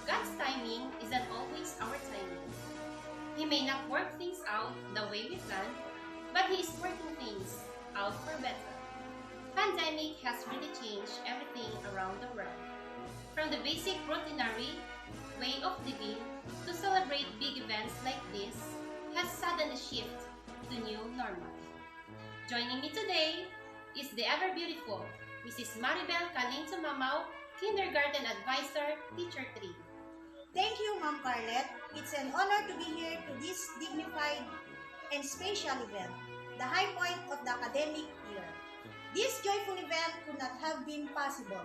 God's timing isn't always our timing. He may not work things out the way we plan, but He is working things out for better. Pandemic has really changed everything around the world. From the basic routinary way of living to celebrate big events like this has suddenly shifted to new normal. Joining me today is the ever beautiful Mrs. Maribel Caninto Mamao, Kindergarten Advisor, Teacher 3. Thank you, Ma'am Carlet. It's an honor to be here to this dignified and special event, the high point of the academic year. This joyful event could not have been possible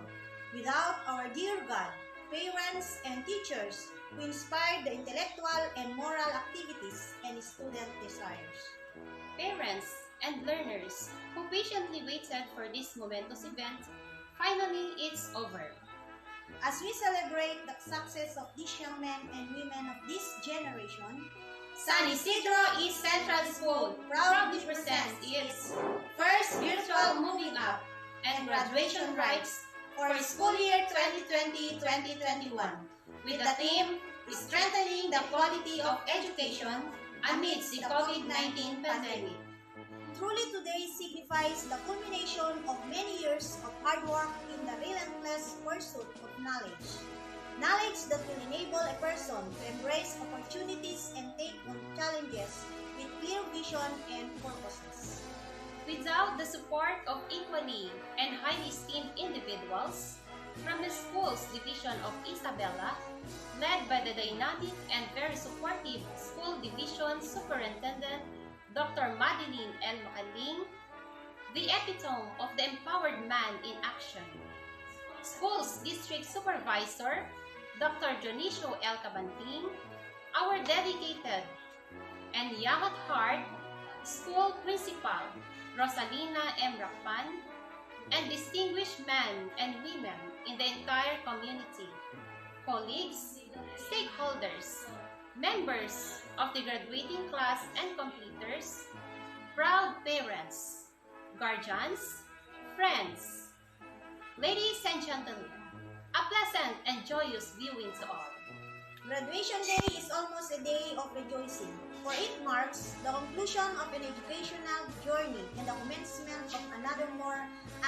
without our dear God, parents, and teachers who inspired the intellectual and moral activities and student desires. Parents and learners who patiently waited for this momentous event, finally it's over. As we celebrate the success of these young men and women of this generation, San Isidro East Central School proudly presents its first virtual moving up and graduation rites for school year 2020-2021 with the theme Strengthening the Quality of Education amidst the COVID-19 pandemic. Truly today signifies the culmination of many years of hard work in the relentless pursuit of knowledge. Knowledge that will enable a person to embrace opportunities and take on challenges with clear vision and purposes. Without the support of equally and highly esteemed individuals from the school's division of Isabela, led by the dynamic and very supportive school division superintendent, Dr. Madeline L. Macaling, the epitome of the empowered man in action. School's district supervisor, Dr. Dionisio L. Cabanting, our dedicated and young at heart school principal, Rosalina M. Racpan, and distinguished men and women in the entire community, colleagues, stakeholders, members of the graduating class and completers, proud parents, guardians, friends, ladies and gentlemen, a pleasant and joyous viewing to all. Graduation Day is almost a day of rejoicing, for it marks the conclusion of an educational journey and the commencement of another more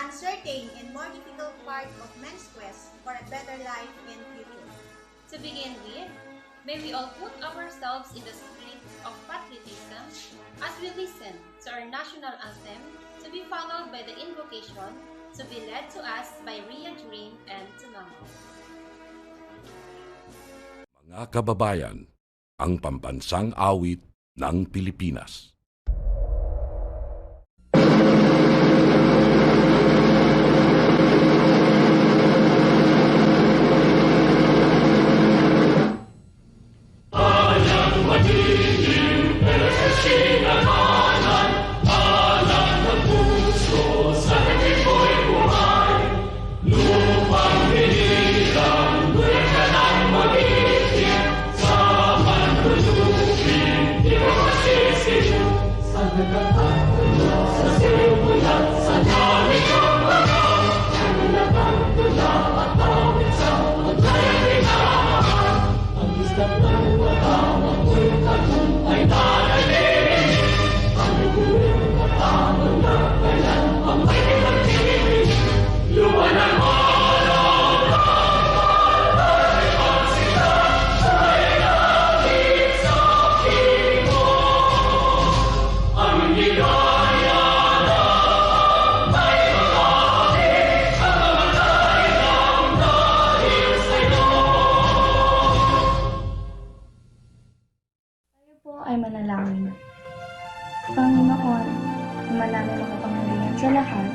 uncertain and more difficult part of man's quest for a better life and future. To begin with, may we all put ourselves in the spirit of patriotism as we listen to our national anthem to be followed by the invocation to be led to us by Ria Dream and Tunamo. Mga kababayan, ang pambansang awit ng Pilipinas. Ay manalangin. Panginoon, Ama namin makapangyarihan sa lahat,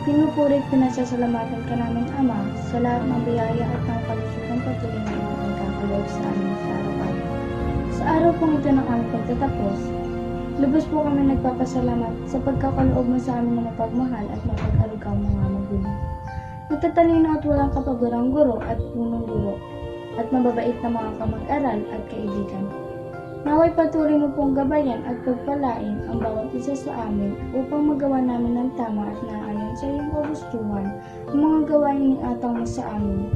pinupuri at pinasasalamatan ka namin, Ama, sa lahat ng biyaya at ng kalusukang patuloy na iyong kakaloob sa amin sa araw-araw. Sa araw pong ito ng aming pagtatapos, lubos po kami nagpapasalamat sa pagkakaloob mo sa amin na napagmahal at mapag-arugaw ng mga magulang. Natatalino at walang kapagurang guro at punong guro, at mababait na mga kamag-aral at kaibigan. Naway patuloy mo pong gabayan at pagpalain ang bawat isa sa amin upang magawa namin ng tama at naayon sa iyong kagustuhan ang mga gawain ni atang mo sa amin.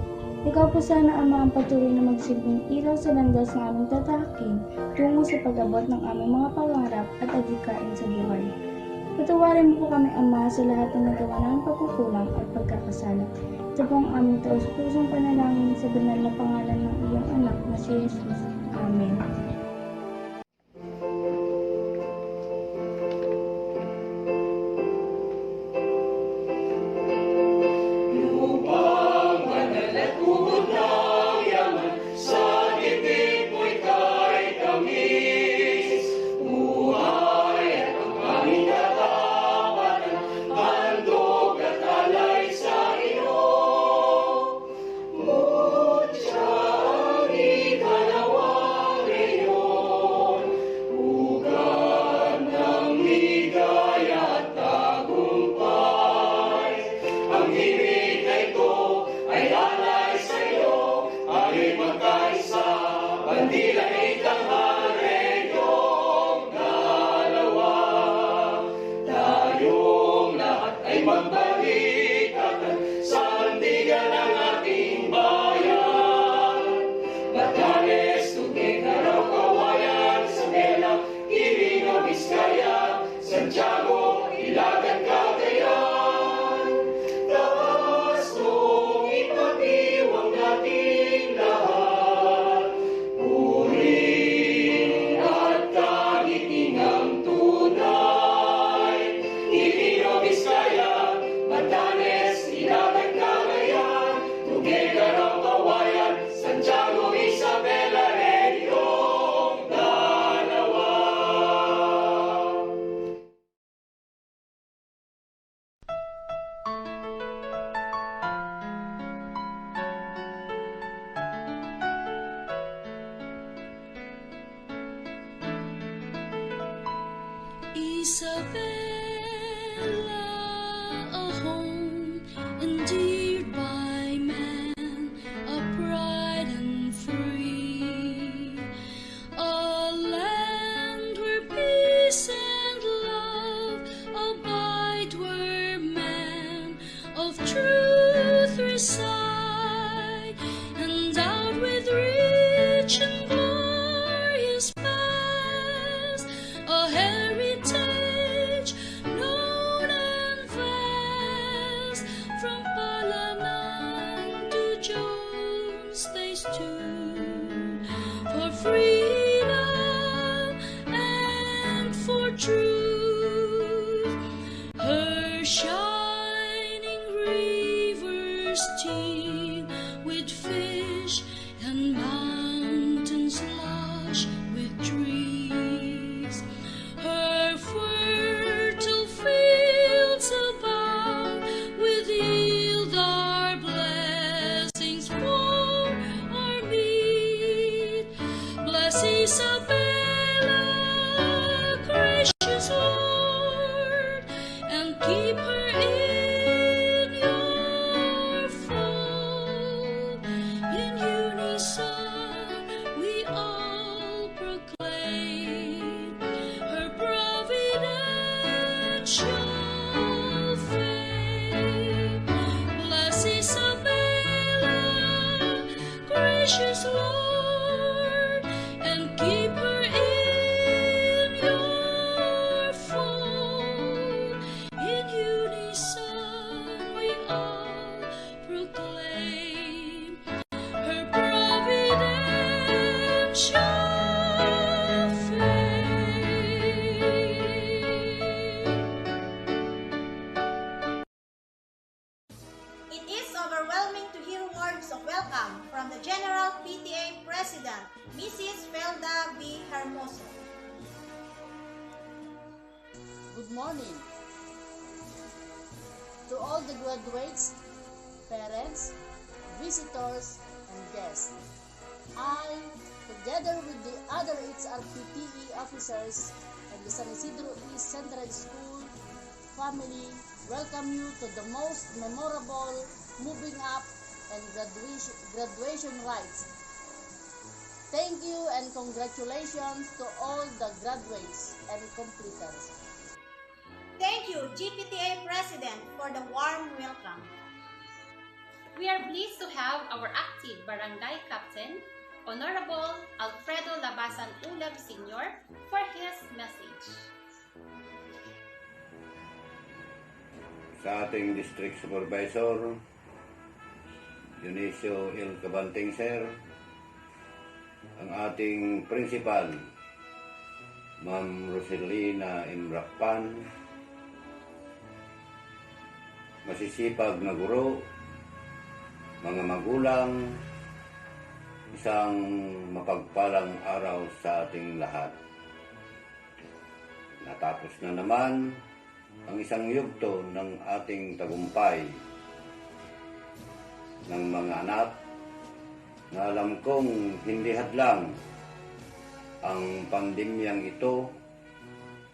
Ikaw po sana, Ama, ang patuloy na magsilbing ilaw sa landas na aming tatahakin tungo sa pag-abot ng aming mga pangarap at adhikain sa buhay. Patawarin mo po kami, Ama, sa lahat ng nagawa naming pagkukulang at pagkakasala. Ito po ang aming taos-pusong panalangin sa banal na pangalan ng iyong anak na si Jesus. Amen. Isabella, a home endeared by man, upright and free, a land where peace and love abide, where man of truth reside, endowed with rich and glorious past, a heritage known and vast. From Palanan to Jones they stood for freedom and for truth. Her shining rivers teem with fish and mountains lush with trees. Her fertile fields abound with yield our blessings for our meat. Bless Isabella, gracious Lord, and keep her in your fold. In unison we all proclaim her providential fame. Bless Isabella, gracious Lord, and keep her in your fold. In unison we all proclaim her providential It is overwhelming to hear words of welcome from the General PTA President, Mrs. Felda V. Hermoso. Good morning to all the graduates, parents, visitors, and guests. I, together with the other HRPTE officers and the San Isidro East Central School family, welcome you to the most memorable moving up and graduation rites. Thank you and congratulations to all the graduates and completers. Thank you, GPTA President, for the warm welcome. We are pleased to have our active barangay captain, Honorable Alfredo Labasan Ulab Sr. for his message. Sa ating District Supervisor, Dionisio L. Cabanting, Sir, ang ating Principal, Ma'am Roselina Imrakpan, masisipag na guro, mga magulang, isang mapagpalang araw sa ating lahat. Natapos na naman ang isang yugto ng ating tagumpay ng mga anak na alam kong hindi hadlang ang pandemyang ito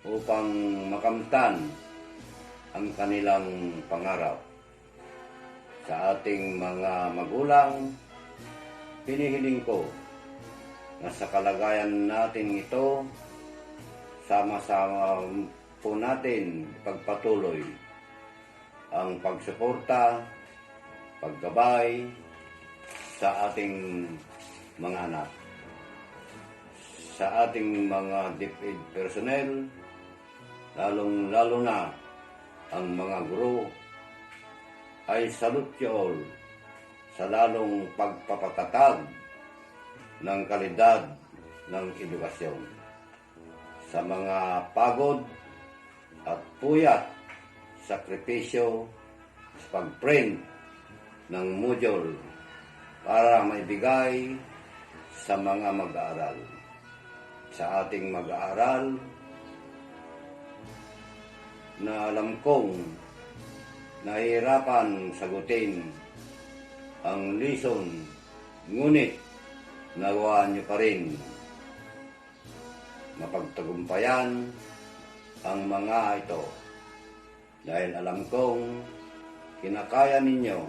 upang makamtan ang kanilang pangarap. Sa ating mga magulang, hinihiling ko na sa kalagayan natin ito, sama-sama po natin pagpatuloy ang pagsuporta, paggabay sa ating mga anak. Sa ating mga DepEd personnel, lalong-lalo na ang mga guro, ay salute you all sa lalong pagpapatatag ng kalidad ng edukasyon. Sa mga pagod at puyat, sakripisyo sa pag-print ng module para maibigay sa mga mag-aaral. Sa ating mag-aaral na alam kong nahihirapan sagutin ang lesson, ngunit nagawa niyo pa rin mapagtagumpayan ang mga ito dahil alam kong kinakaya ninyo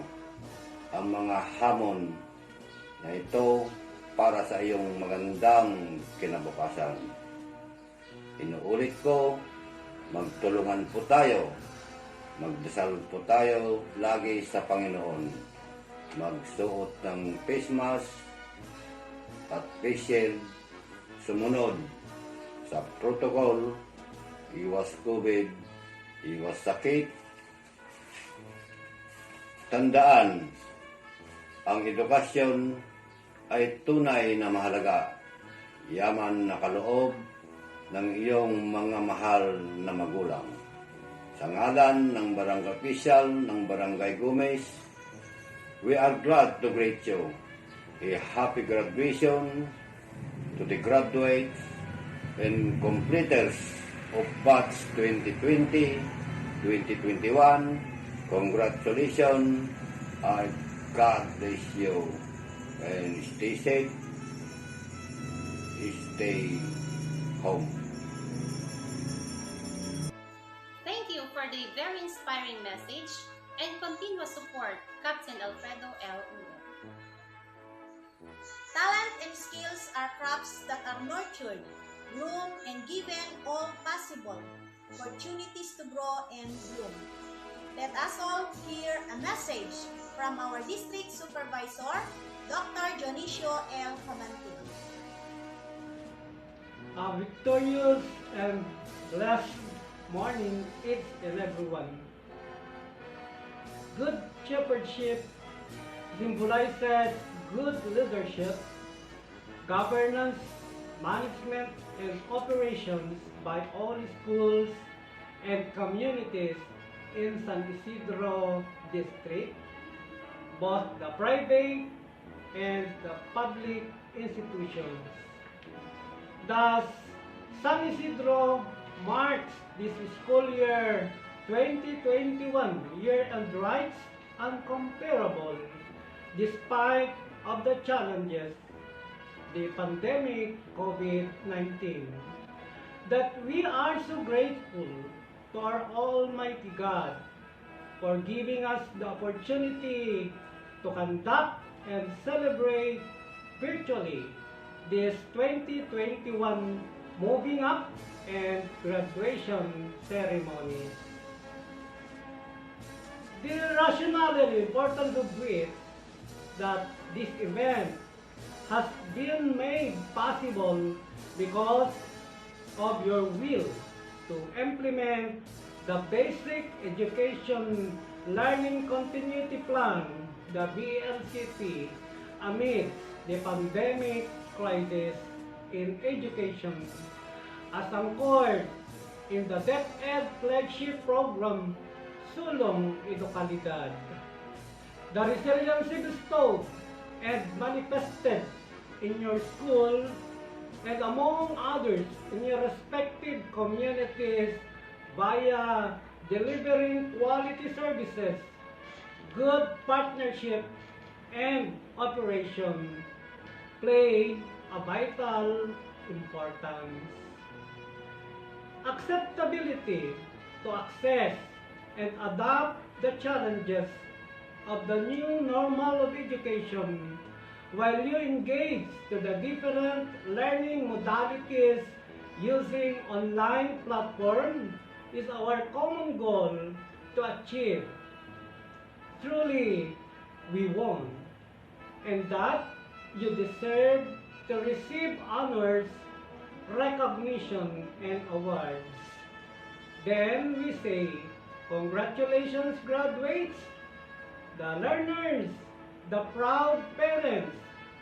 ang mga hamon na ito para sa iyong magandang kinabukasan. Inuulit ko, magtulungan po tayo, magdasal po tayo lagi sa Panginoon, magsuot ng face mask at face shield, sumunod sa protocol, iwas COVID, iwas sakit. Tandaan, ang edukasyon ay tunay na mahalaga. Yaman na kaloob ng iyong mga mahal na magulang. Sa ngalan ng Barangay Official ng Barangay Gomez, we are glad to greet you. A happy graduation to the graduates and completers of batch 2020-2021. Congratulations and God bless you. And stay safe, stay home. Thank you for the very inspiring message and continuous support, Captain Alfredo L. Ulab. Talent and skills are crops that are nurtured, bloom, and given all possible opportunities to grow and bloom. Let us all hear a message from our District Supervisor, Dr. Dionisio L. Cabanting. A victorious and blessed morning each and everyone. Good shepherdship symbolizes good leadership, governance, management, and operations by all schools and communities in San Isidro District, both the private and the public institutions. Thus, San Isidro marks this school year 2021 year-end rites uncomparable despite of the challenges, the pandemic COVID-19, that we are so grateful to our Almighty God for giving us the opportunity to conduct and celebrate virtually this 2021 moving up and graduation ceremonies. The rationale and importance of which that this event has been made possible because of your will to implement the Basic Education Learning Continuity Plan, the BLCP, amidst the pandemic crisis in education as anchored in the DepEd flagship program, Sulong Edukalidad. The resiliency bestowed and manifested in your school and among others in your respective communities via delivering quality services, good partnership, and operation play a vital importance. Acceptability to access and adapt the challenges of the new normal of education while you engage to the different learning modalities using online platform is our common goal to achieve. Truly, we won, and that you deserve to receive honors, recognition, and awards. Then we say, congratulations graduates, the learners, the proud parents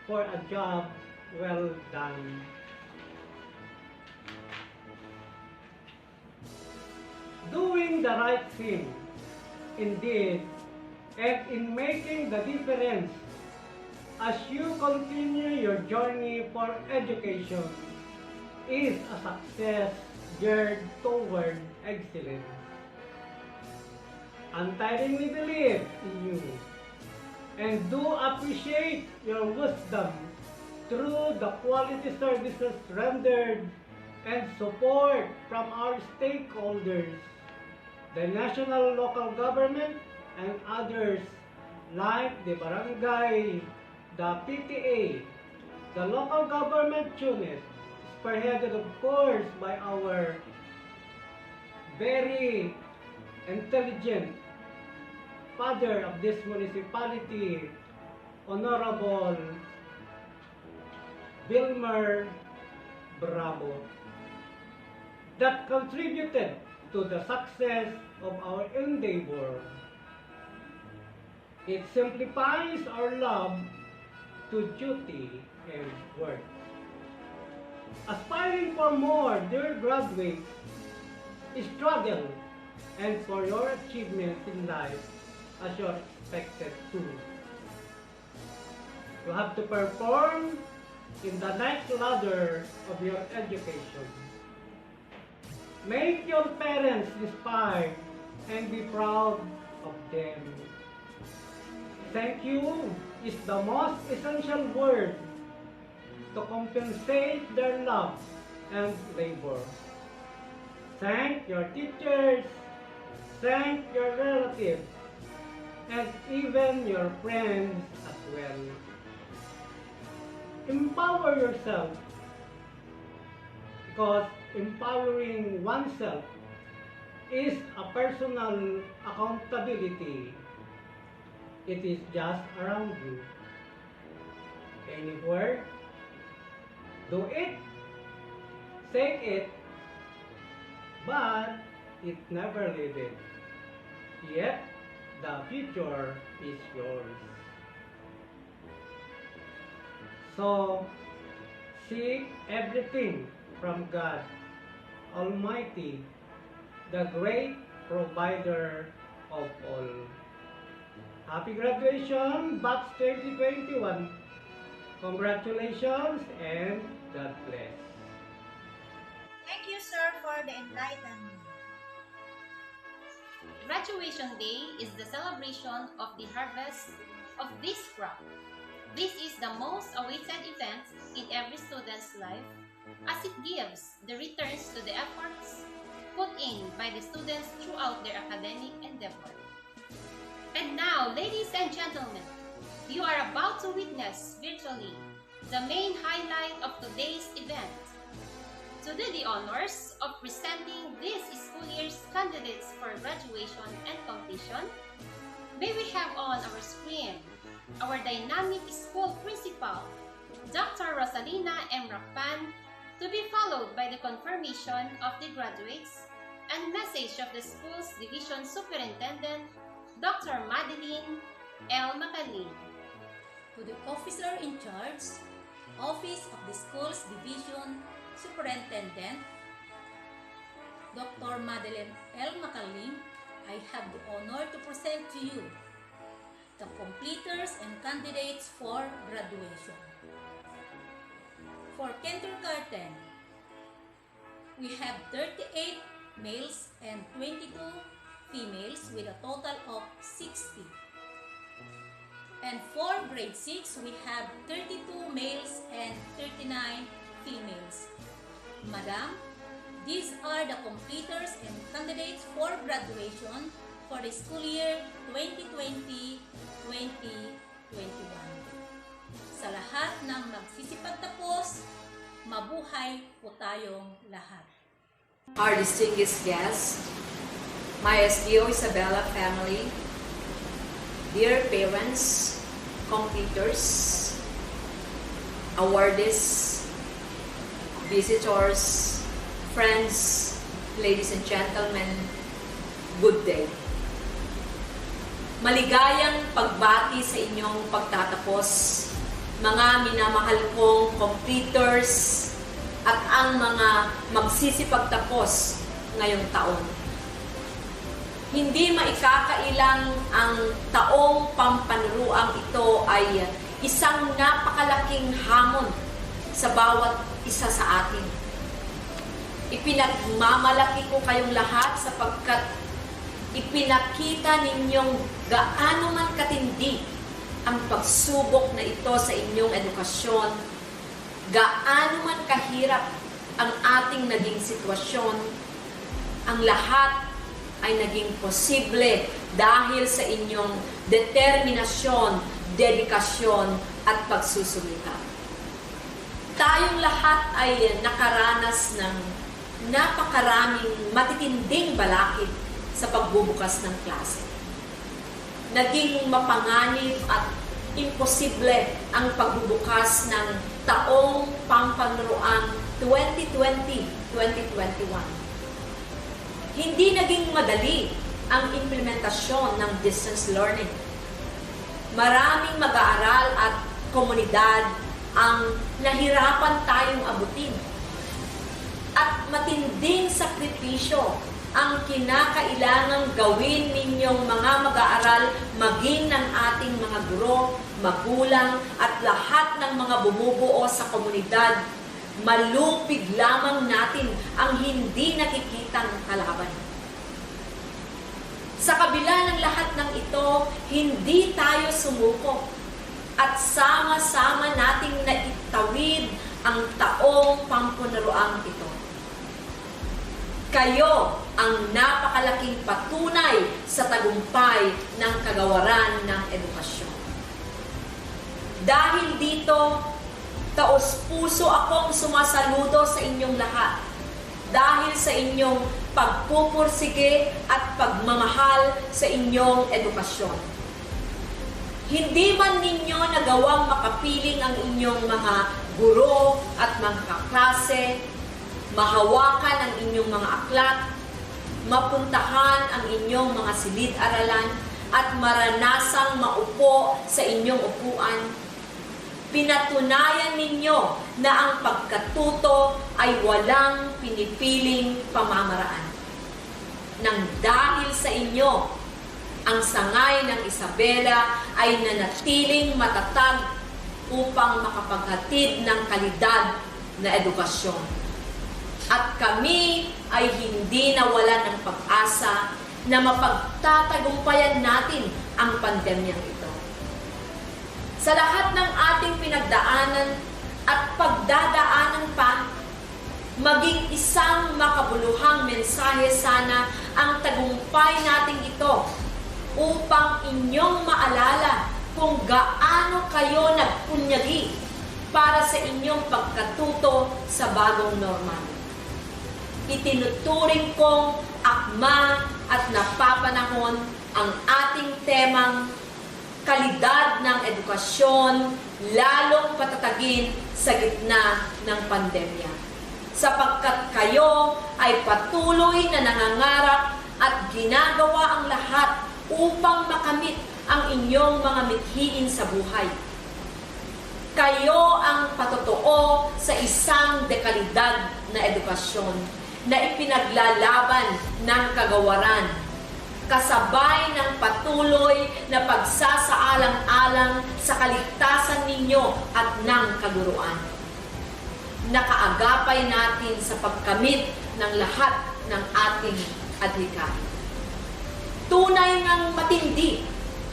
for a job well done. Doing the right thing, indeed, and in making the difference as you continue your journey for education is a success geared toward excellence. Untiringly believe in you and do appreciate your wisdom through the quality services rendered and support from our stakeholders, the national local government, and others like the barangay, the PTA, the local government unit, spearheaded of course by our very intelligent father of this municipality, Honorable Wilmer Bravo, that contributed to the success of our endeavor. It simplifies our love to duty and work. Aspiring for more, dear graduates, struggle and for your achievements in life as you're expected to. You have to perform in the next ladder of your education. Make your parents inspired and be proud of them. Thank you is the most essential word to compensate their love and labor. Thank your teachers, thank your relatives, and even your friends as well. Empower yourself, because empowering oneself is a personal accountability. It is just around you. Anywhere, do it, say it, but it never leave it. Yet, the future is yours. So, seek everything from God Almighty, the great provider of all. Happy graduation, Batch 2021. Congratulations and God bless. Thank you, sir, for the enlightenment. Graduation Day is the celebration of the harvest of this crop. This is the most awaited event in every student's life as it gives the returns to the efforts put in by the students throughout their academic endeavor. And now, ladies and gentlemen, you are about to witness virtually the main highlight of today's event. To do the honors of presenting this school year's candidates for graduation and completion, may we have on our screen our dynamic school principal, Dr. Rosalina M. Racpan, to be followed by the confirmation of the graduates and message of the school's division superintendent, Dr. Madeline L. Macaling. To the officer in charge, Office of the School's Division Superintendent, Dr. Madeline L. Macaling, I have the honor to present to you the completers and candidates for graduation. For kindergarten, we have 38 males and 22 females with a total of 60. And for grade 6, we have 32 males and 39 females. Madam, these are the completers and candidates for graduation for the school year 2020-2021. Sa lahat ng magsisipagtapos, mabuhay po tayong lahat. Our distinguished guests, my SDO Isabella family, dear parents, completers, awardees, visitors, friends, ladies and gentlemen, good day. Maligayang pagbati sa inyong pagtatapos, mga minamahal kong completers at ang mga magsisipagtapos ngayong taon. Hindi maikakailang ang taong pampanruang ito ay isang napakalaking hamon sa bawat isa sa atin. Ipinagmamalaki ko kayong lahat sapagkat ipinakita ninyong gaano man katindi ang pagsubok na ito sa inyong edukasyon, gaano man kahirap ang ating naging sitwasyon, ang lahat ay naging posible dahil sa inyong determinasyon, dedikasyon at pagsusumikap. Tayong lahat ay nakaranas ng napakaraming matitinding balakid sa pagbubukas ng klase. Naging mapanganib at imposible ang pagbubukas ng taong pampanruang 2020-2021. Hindi naging madali ang implementasyon ng distance learning. Maraming mag-aaral at komunidad ang nahirapan tayong abutin. At matinding sakripisyo ang kinakailangang gawin ninyong mga mag-aaral, maging ng ating mga guro, magulang, at lahat ng mga bumubuo sa komunidad. Malupig lamang natin ang hindi nakikitang kalaban. Sa kabila ng lahat ng ito, hindi tayo sumuko at sama-sama nating naitawid ang taong pampunaruang ito. Kayo ang napakalaking patunay sa tagumpay ng kagawaran ng edukasyon. Dahil dito, taos-puso akong sumasaludo sa inyong lahat dahil sa inyong pagpupursige at pagmamahal sa inyong edukasyon. Hindi man ninyo nagawang makapiling ang inyong mga guro at mga kaklase, mahawakan ang inyong mga aklat, mapuntahan ang inyong mga silid-aralan, at maranasang maupo sa inyong upuan. Pinatunayan ninyo na ang pagkatuto ay walang pinipiling pamamaraan. Nang dahil sa inyo, ang sangay ng Isabela ay nanatiling matatag upang makapaghatid ng kalidad na edukasyon. At kami ay hindi nawalan ng pag-asa na mapagtatagumpayan natin ang pandemyang ito. Sa lahat ng ating pinagdaanan at pagdadaanan pa, maging isang makabuluhang mensahe sana ang tagumpay nating ito upang inyong maalala kung gaano kayo nagpunyagi para sa inyong pagkatuto sa bagong normal. Itinuturing kong akma at napapanahon ang ating temang kalidad ng edukasyon, lalong patatagin sa gitna ng pandemya. Sapagkat kayo ay patuloy na nangangarap at ginagawa ang lahat upang makamit ang inyong mga mithiin sa buhay. Kayo ang patotoo sa isang dekalidad na edukasyon na ipinaglalaban ng kagawaran, kasabay ng patuloy na pagsasaalang-alang sa kaligtasan ninyo at ng kaguruan. Nakaagapay natin sa pagkamit ng lahat ng ating adhikain. Tunay ngang matindi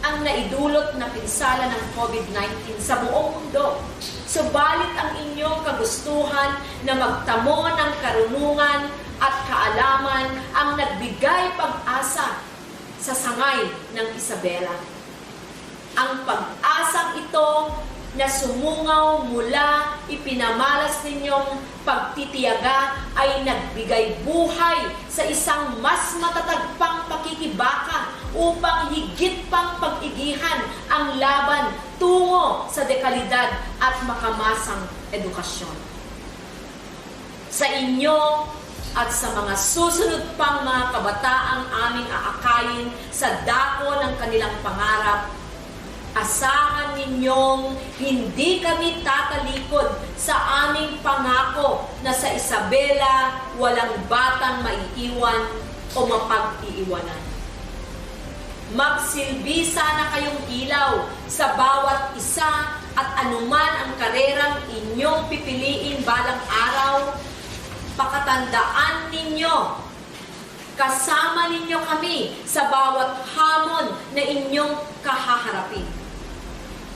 ang naidulot na pinsala ng COVID-19 sa buong mundo. Subalit ang inyong kagustuhan na magtamo ng karunungan at kaalaman ang nagbigay pag-asa sa sangay ng Isabela. Ang pag-asang ito na sumungaw mula ipinamalas ninyong pagtitiyaga ay nagbigay buhay sa isang mas matatag pang pakikibaka upang higit pang pag-igihan ang laban tungo sa dekalidad at makamasang edukasyon. Sa inyo at sa mga susunod pang mga kabataang aming aakayin sa dako ng kanilang pangarap, asahan ninyong hindi kami tatalikod sa aming pangako na sa Isabela walang batang maiiwan o mapag-iiwanan. Magsilbi sana kayong ilaw sa bawat isa at anuman ang karerang inyong pipiliin balang araw. Pakatandaan ninyo, kasama ninyo kami sa bawat hamon na inyong kahaharapin.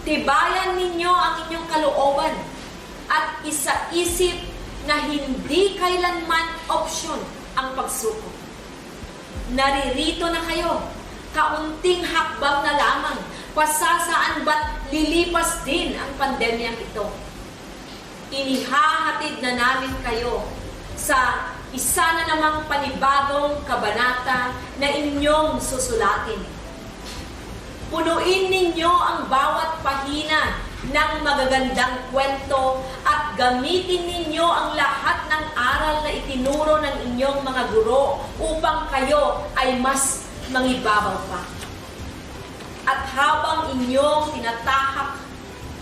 Tibayan ninyo ang inyong kalooban at isa-isip na hindi kailanman opsyon ang pagsuko. Naririto na kayo, kaunting hakbang na lamang, pasasaan ba't lilipas din ang pandemyang ito. Inihahatid na namin kayo sa isa na namang panibagong kabanata na inyong susulatin. Punuin ninyo ang bawat pahina ng magagandang kwento at gamitin ninyo ang lahat ng aral na itinuro ng inyong mga guro upang kayo ay mas mangibabaw pa. At habang inyong tinatahak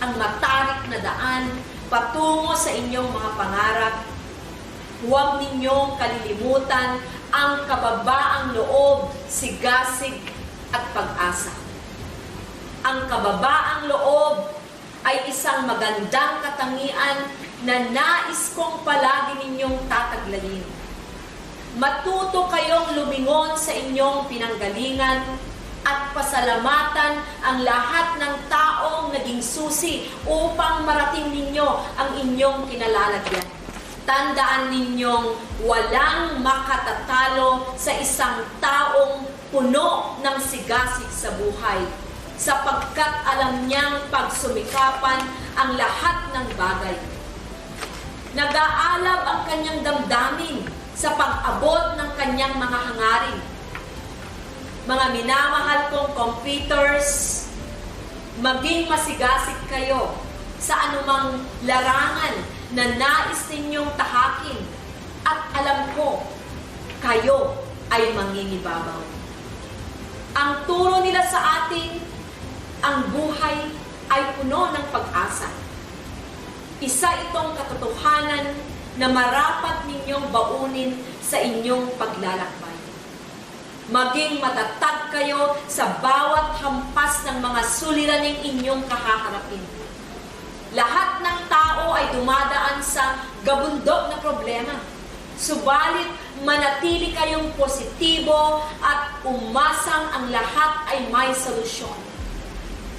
ang matarik na daan patungo sa inyong mga pangarap, huwag ninyong kalilimutan ang kababaang loob, sigasig at pag-asa. Ang kababaang loob ay isang magandang katangian na nais kong palagi ninyong tataglayin. Matuto kayong lumingon sa inyong pinanggalingan at pasalamatan ang lahat ng taong naging susi upang marating ninyo ang inyong kinalalagyan. Tandaan ninyong walang makatatalo sa isang taong puno ng sigasig sa buhay, sapagkat alam niyang pagsumikapan ang lahat ng bagay. Nag-aalab ang kanyang damdamin sa pag-abot ng kanyang mga hangarin. Mga minamahal kong competitors, maging masigasig kayo sa anumang larangan na nais ninyong tahakin at alam ko, kayo ay mangingibabaw. Ang turo nila sa atin, ang buhay ay puno ng pag-asa. Isa itong katotohanan na marapat ninyong baunin sa inyong paglalakbay. Maging matatag kayo sa bawat hampas ng mga suliraning inyong kahaharapin. Lahat ng tao ay dumadaan sa gabundok na problema. Subalit, manatili kayong positibo at umasang ang lahat ay may solusyon.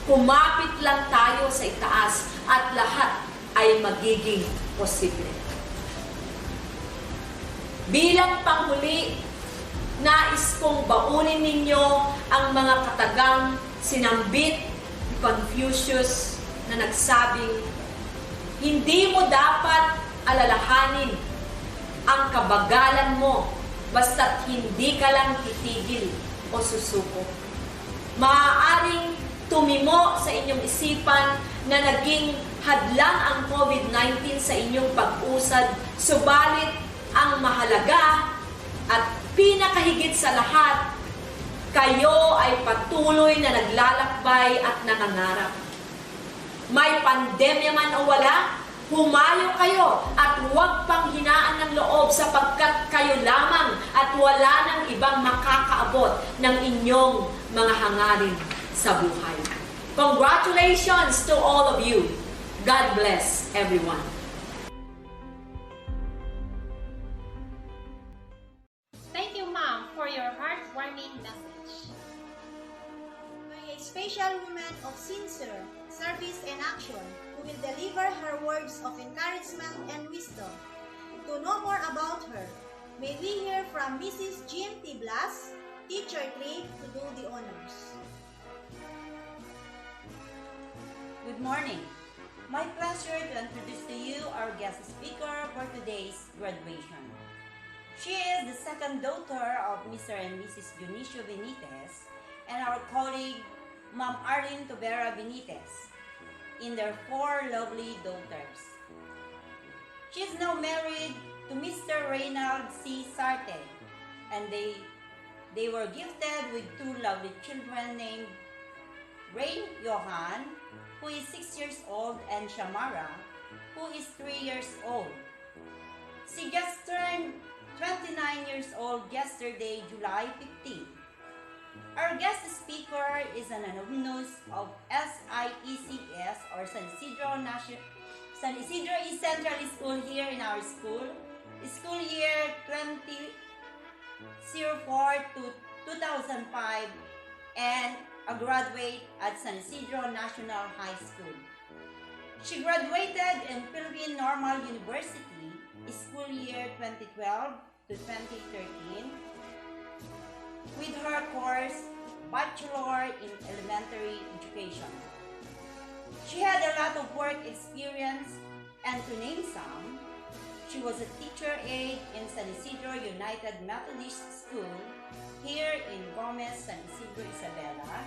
Kumapit lang tayo sa itaas at lahat ay magiging posible. Bilang panghuli, nais kong baunin ninyo ang mga katagang sinambit ni Confucius na nagsabing, hindi mo dapat alalahanin ang kabagalan mo basta't hindi ka lang titigil o susuko. Maaaring tumimo sa inyong isipan na naging hadlang ang COVID-19 sa inyong pag-usad, subalit ang mahalaga at pinakahigit sa lahat, kayo ay patuloy na naglalakbay at nangangarap. May pandemya man o wala, humayo kayo at huwag pang hinaan ng loob sapagkat kayo lamang at wala nang ibang makakaabot ng inyong mga hangarin sa buhay. Congratulations to all of you. God bless everyone. Thank you, Ma'am, for your heartwarming message. By a special woman of sincere service and action who will deliver her words of encouragement and wisdom. To know more about her, may we hear from Mrs. Jean T. Blas, Teacher 3, to do the honors. Good morning. My pleasure to introduce to you our guest speaker for today's graduation. She is the second daughter of Mr. and Mrs. Dionisio Benitez and our colleague, Ma'am Arlene Tobera Benitez, in their 4 lovely daughters. She is now married to Mr. Reynald C. Sarte, and they were gifted with 2 lovely children named Rain Johan, who is 6 years old, and Shamara, who is 3 years old. She just turned 29 years old yesterday, July 15. Our guest speaker is an alumnus of SIECS or San Isidro East Central School here in our school year 2004 to 2005, and a graduate at San Isidro National High School. She graduated in Philippine Normal University school year 2012 to 2013 with her course Bachelor in Elementary Education. She had a lot of work experience, and to name some, she was a teacher aide in San Isidro United Methodist School here in Gomez, San Isidro, Isabela,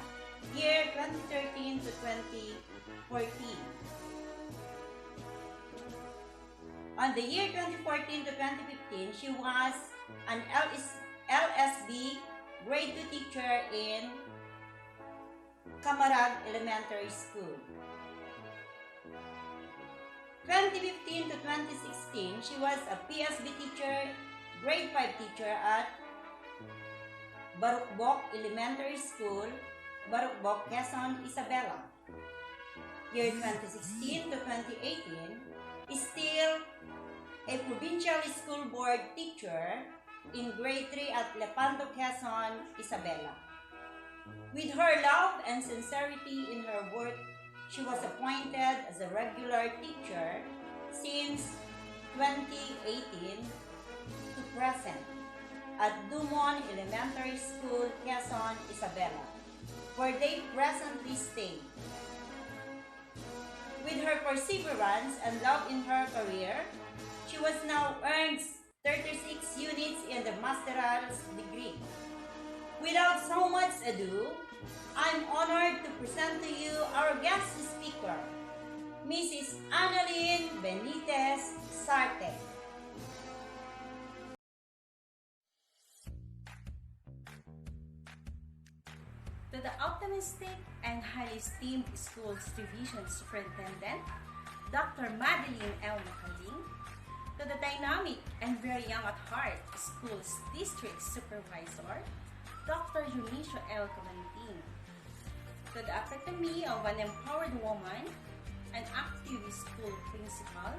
year 2013 to 2014. On the year 2014 to 2015, she was an LSB grade 2 teacher in Camarag Elementary School. 2015 to 2016, she was a PSB teacher, grade 5 teacher at Barukbok Elementary School, Barukbok, Quezon, Isabela. Year 2016 to 2018, is still a provincial school board teacher in grade 3 at Lepanto, Quezon, Isabela. With her love and sincerity in her work, she was appointed as a regular teacher since 2018 to present at Dumon Elementary School, Quezon, Isabela, where they presently stay. With her perseverance and love in her career, she was now earned 36 units in the master's degree. Without so much ado, I'm honored to present to you our guest speaker, Mrs. Annalyn Benitez Sarte. To the optimistic and highly esteemed Schools Division Superintendent, Dr. Madeline L. Macaling, to the dynamic and very young at heart Schools District Supervisor, Dr. Dionisio L. Colantin, to the epitome of an empowered woman, an active school principal,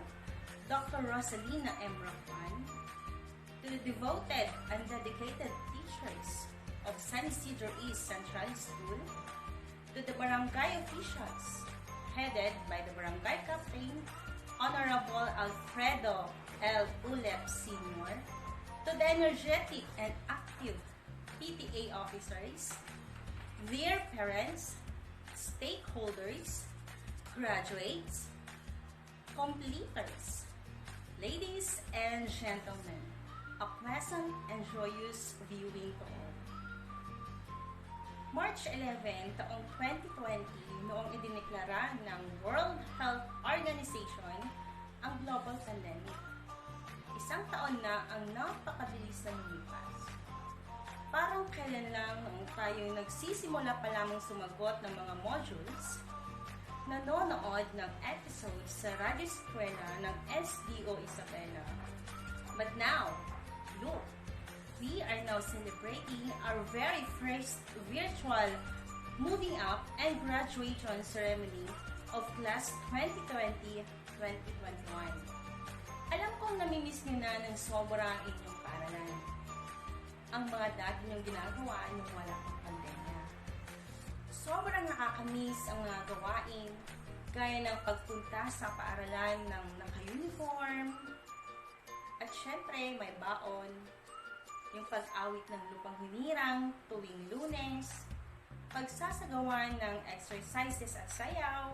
Dr. Rosalina M. Rapan, to the devoted and dedicated teachers of San Isidro East Central School, to the barangay officials, headed by the barangay captain, Honorable Alfredo L. Ulep Sr., to the energetic and active PTA officers, their parents, stakeholders, graduates, completers, ladies and gentlemen, a pleasant and joyous viewing to all. March 11, taong 2020, noong idineklara ng World Health Organization ang global pandemic. Isang taon na ang napakabilis na lumipas. Parang kailan lang noong tayo nagsisimula pa lamang sumagot ng mga modules, nanonood ng episodes sa Radyo Eskwela ng SDO Isabela. But now, look, we are now celebrating our very first virtual moving up and graduation ceremony of class 2020-2021. Alam kong namimiss nyo na ng sobra ang inyong paaralan. Ang mga dati nyong ginagawa nung wala pang pandemya. Sobrang nakakamiss ang mga gawain, gaya ng pagpunta sa paaralan ng naka-uniform, at syempre may baon, yung pag-awit ng lupang hinirang tuwing Lunes, pagsasagawan ng exercises at sayaw,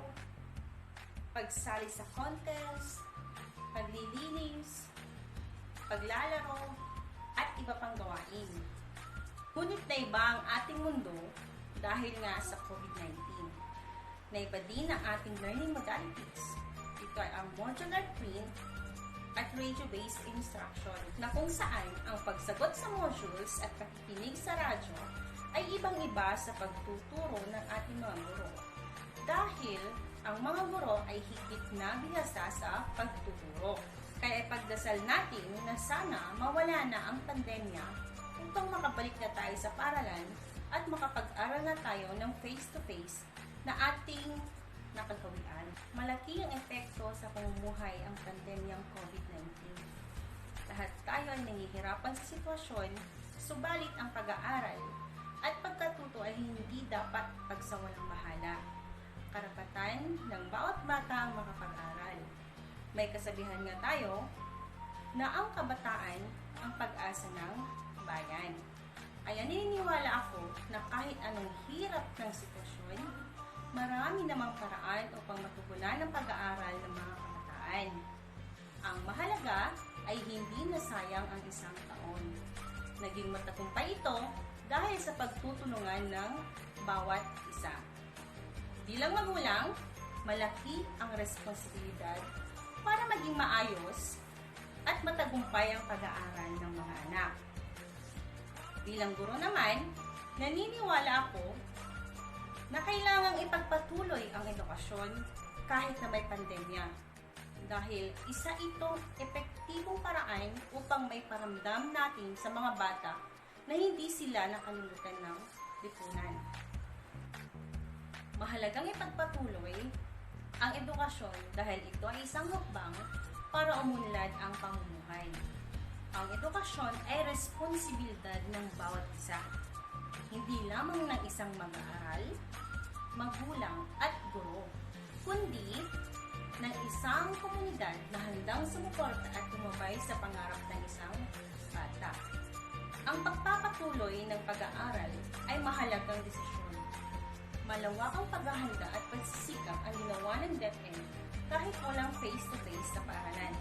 pagsali sa contest, paglilinis, paglalaro, at iba pang gawain. Ngunit naiba ang ating mundo dahil nga sa COVID-19. Naiba din ang ating learning modalities. Ito ay ang modular print at radio-based instruction na kung saan ang pagsagot sa modules at pakikinig sa radyo ay ibang-iba sa pagtuturo ng ating mga guro. Dahil ang mga guro ay higit na bihasa sa pagtuturo. Kaya pagdasal natin na sana mawala na ang pandemya upang makabalik na tayo sa paaralan at makapag-aral na tayo ng face-to-face na ating nakagawian. Malaki ang epekto sa pamumuhay ang pandemyang COVID-19. Lahat tayo ay nangihirapan sa sitwasyon, subalit ang pag-aaral at pagkatuto ay hindi dapat pagsawalang bahala. Karapatan ng bawat bata ang makapag-aral. May kasabihan nga tayo na ang kabataan ang pag-asa ng bayan. Ay naniniwala ako na kahit anong hirap ng sitwasyon, marami namang paraan upang matugunan ang pag-aaral ng mga kabataan. Ang mahalaga ay hindi nasayang ang isang taon. Naging matagumpay ito dahil sa pagtutulungan ng bawat isa. Bilang magulang, malaki ang responsibilidad para maging maayos at matagumpay ang pag-aaral ng mga anak. Bilang guro naman, naniniwala ako na kailangang ipagpatuloy ang edukasyon kahit na may pandemya. Dahil isa itong epektibong paraan upang may paramdam natin sa mga bata na hindi sila nakalimutan ng lipunan. Mahalagang ipagpatuloy ang edukasyon dahil ito ay isang hakbang para umunlad ang pamumuhay. Ang edukasyon ay responsibilidad ng bawat isa. Hindi lamang ng isang mag-aaral, magulang at guro, kundi ng isang komunidad na handang sumuporta at tumabay sa pangarap ng isang bata. Ang pagpapatuloy ng pag-aaral ay mahalagang desisyon. Malawakang paghahanda at pagsisikap ang ginawa ng DepEd kahit walang face-to-face sa paaralan.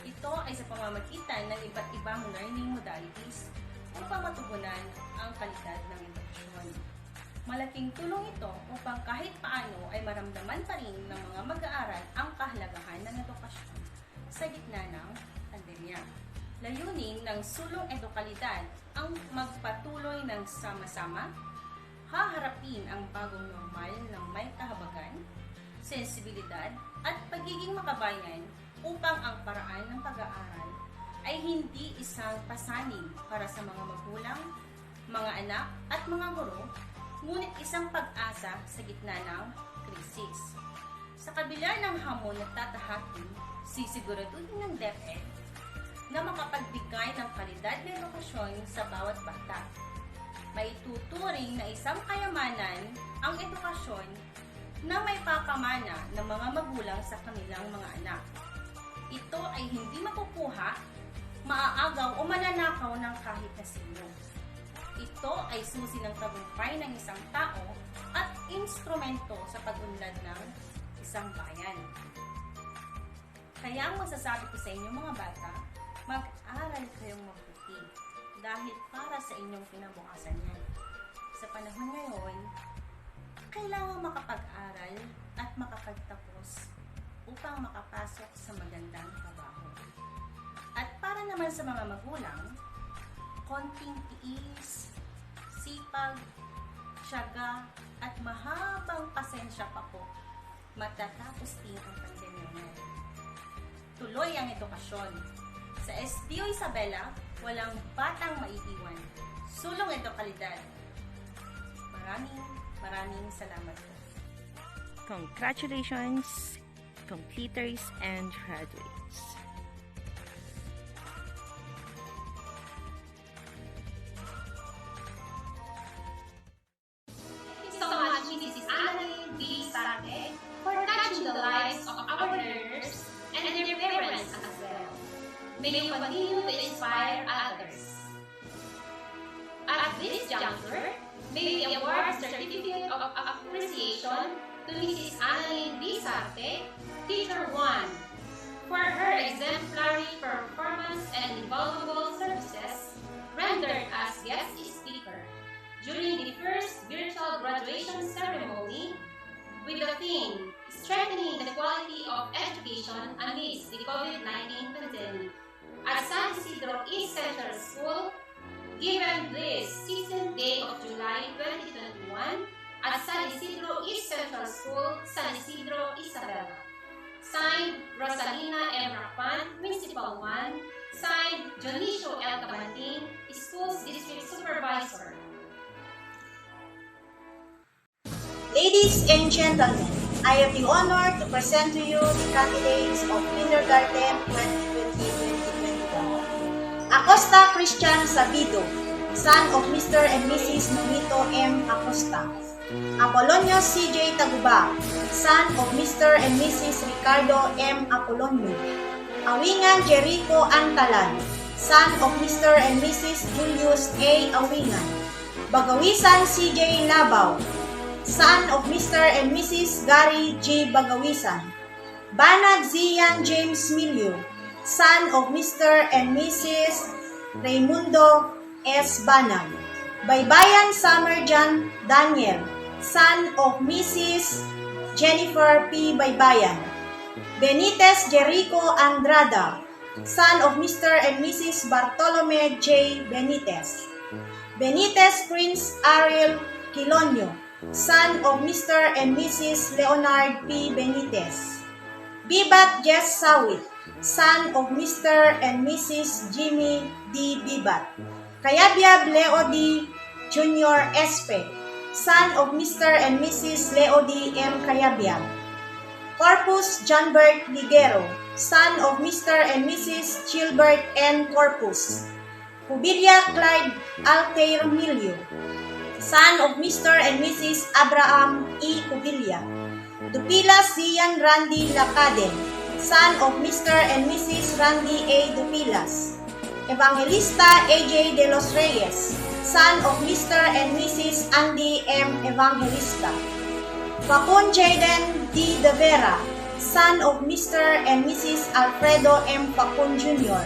Ito ay sa pamamagitan ng iba't ibang learning modalities upang matugunan ang kalidad ng edukasyon. Malaking tulong ito upang kahit paano ay maramdaman pa rin ng mga mag-aaral ang kahalagahan ng edukasyon sa gitna ng pandemya. Layunin ng sulong edukalidad ang magpatuloy ng sama-sama, haharapin ang bagong normal ng may kahabagan, sensibilidad at pagiging makabayan upang ang paraan ng pag-aaral ay hindi isang pasanin para sa mga magulang, mga anak at mga guro, ngunit isang pag-asa sa gitna ng krisis. Sa kabila ng hamon na tatahakin, sisiguraduhin ng DepEd na makapagbigay ng kalidad na edukasyon sa bawat bata. May tuturing na isang kayamanan ang edukasyon na may papamana ng mga magulang sa kanilang mga anak. Ito ay hindi makukuha, maaagaw o mananakaw ng kahit na sino. Ito ay susi ng tagumpay ng isang tao at instrumento sa pag-unlad ng isang bayan. Kaya ang masasabi ko sa inyo mga bata, mag-aral kayong mabuti dahil para sa inyong kinabukasan yan. Sa panahon ngayon, kailangan makapag-aral at makapagtapos upang makapasok sa magandang trabaho. At para naman sa mga magulang, konting tiis, sipag, tiyaga, at mahabang pasensya pa po, matatapos din ang pandemya ngayon. Tuloy ang edukasyon. Sa SDO Isabela, walang batang maiiwan. Sulong edukalidad. Maraming salamat po. Congratulations, completers and graduates. So much, Mrs. Annalyn B. Sarte, for touching the lives of our learners and their parents as well. May you continue to inspire others. At this juncture, may we award Certificate of Appreciation to Mrs. Annalyn B. Sarte, Teacher 1, for her exemplary performance and invaluable services rendered as guest speaker during the first virtual graduation ceremony with the theme, Strengthening the Quality of Education Amidst the COVID-19 Pandemic at San Isidro East Central School, given this 16th day of July 2021 at San Isidro East Central School, San Isidro, Isabela. Signed, Rosalina M. Rapan, Principal 1. Signed, Jonicio L. Cabanting, Schools District Supervisor. Ladies and gentlemen, I have the honor to present to you the candidates of Kindergarten 2020-2021. Acosta Christian Sabido, son of Mr. and Mrs. Nonito M. Acosta. Apolonio C.J. Taguba, son of Mr. and Mrs. Ricardo M. Apolonio. Awingan Jericho Antalan, son of Mr. and Mrs. Julius A. Awingan. Bagawisan C.J. Labaw, son of Mr. and Mrs. Gary G. Bagawisan. Banag Zian James Milio, son of Mr. and Mrs. Raimundo S. Banag. Baybayan Summerjan Daniel, son of Mrs. Jennifer P. Baybayan. Benitez Jericho Andrada, son of Mr. and Mrs. Bartolome J. Benitez. Benitez Prince Ariel Quilonio, son of Mr. and Mrs. Leonard P. Benitez. Bibat Jess Sawit, son of Mr. and Mrs. Jimmy D. Bibat. Kayabyab Leo D. Jr. Espe, son of Mr. and Mrs. Leo D. M. Kayabyab. Corpus Johnbert Ligero, son of Mr. and Mrs. Gilbert N. Corpus. Cubilia Clyde Altair Milio, son of Mr. and Mrs. Abraham E. Cubilia. Dupilas Zian Randy Lacaden, son of Mr. and Mrs. Randy A. Dupilas. Evangelista A.J. De Los Reyes, son of Mr. and Mrs. Andy M. Evangelista. Facun Jaden D. De Vera, son of Mr. and Mrs. Alfredo M. Facun Jr.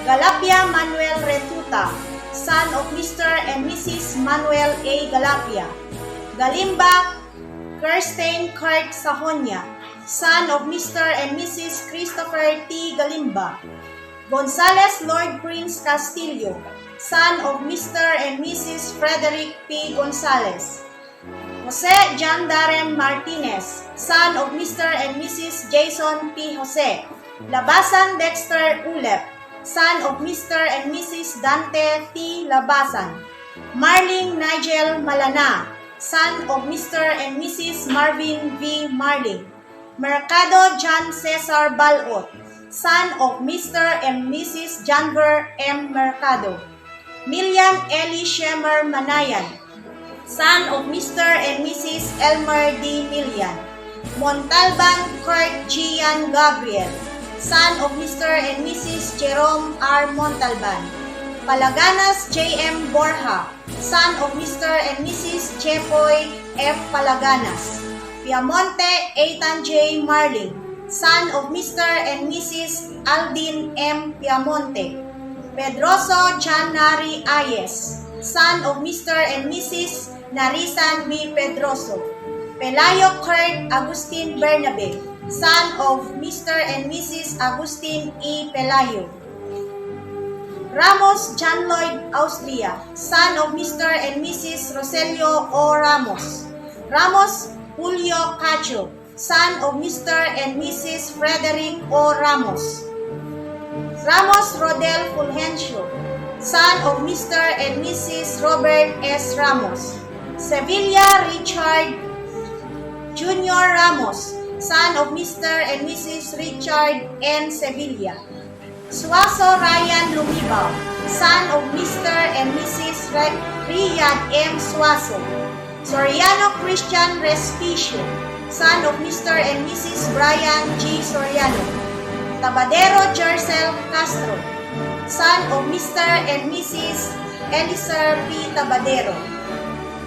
Galapia Manuel Retuta, son of Mr. and Mrs. Manuel A. Galapia. Galimba Kirsten Kurt Sahonia, son of Mr. and Mrs. Christopher T. Galimba. Gonzales Lord Prince Castillo, son of Mr. and Mrs. Frederick P. Gonzales. Jose John Darren Martinez, son of Mr. and Mrs. Jason P. Jose. Labasan Dexter Ulep, son of Mr. and Mrs. Dante T. Labasan. Marling Nigel Malana, son of Mr. and Mrs. Marvin V. Marling. Mercado John Cesar Balot, son of Mr. and Mrs. Janver M. Mercado. Milian Eli Shemer Manayan, son of Mr. and Mrs. Elmer D. Milian. Montalban Kurt Gian Gabriel, son of Mr. and Mrs. Jerome R. Montalban. Palaganas J.M. Borja, son of Mr. and Mrs. Chepoy F. Palaganas. Piamonte Ethan J. Marling, son of Mr. and Mrs. Aldin M. Piamonte. Pedroso John Nari Ayes, son of Mr. and Mrs. Narisan B. Pedroso. Pelayo Kurt Agustin Bernabe, son of Mr. and Mrs. Agustin E. Pelayo. Ramos John Lloyd Austria, son of Mr. and Mrs. Roselio O. Ramos. Ramos Julio Cacho, son of Mr. and Mrs. Frederick O. Ramos. Ramos Rodel Fulgencio, son of Mr. and Mrs. Robert S. Ramos. Sevilla Richard Jr. Ramos, son of Mr. and Mrs. Richard N. Sevilla. Suaso Ryan Lumibaw, son of Mr. and Mrs. Riyad M. Suaso. Soriano Christian Respicio, son of Mr. and Mrs. Brian G. Soriano. Tabadero Jercel Castro, son of Mr. and Mrs. Eliezer P. Tabadero.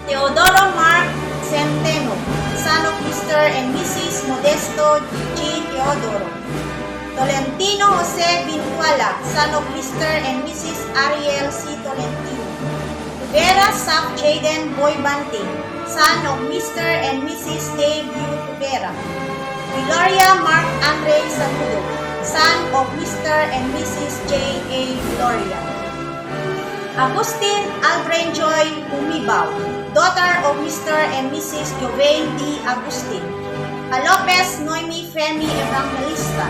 Teodoro Mark Centeno, son of Mr. and Mrs. Modesto G. Teodoro. Tolentino Jose Bintuala, son of Mr. and Mrs. Ariel C. Tolentino. Tubera Sap Jaden Boy Banting, son of Mr. and Mrs. Dave U. Tubera. Gloria Mark Andre Saludo, son of Mr. and Mrs. J. A. Gloria. Agustin Albren Joy Umibaw, daughter of Mr. and Mrs. Jovain D. Agustin. Lopez Noemi Femi Evangelista,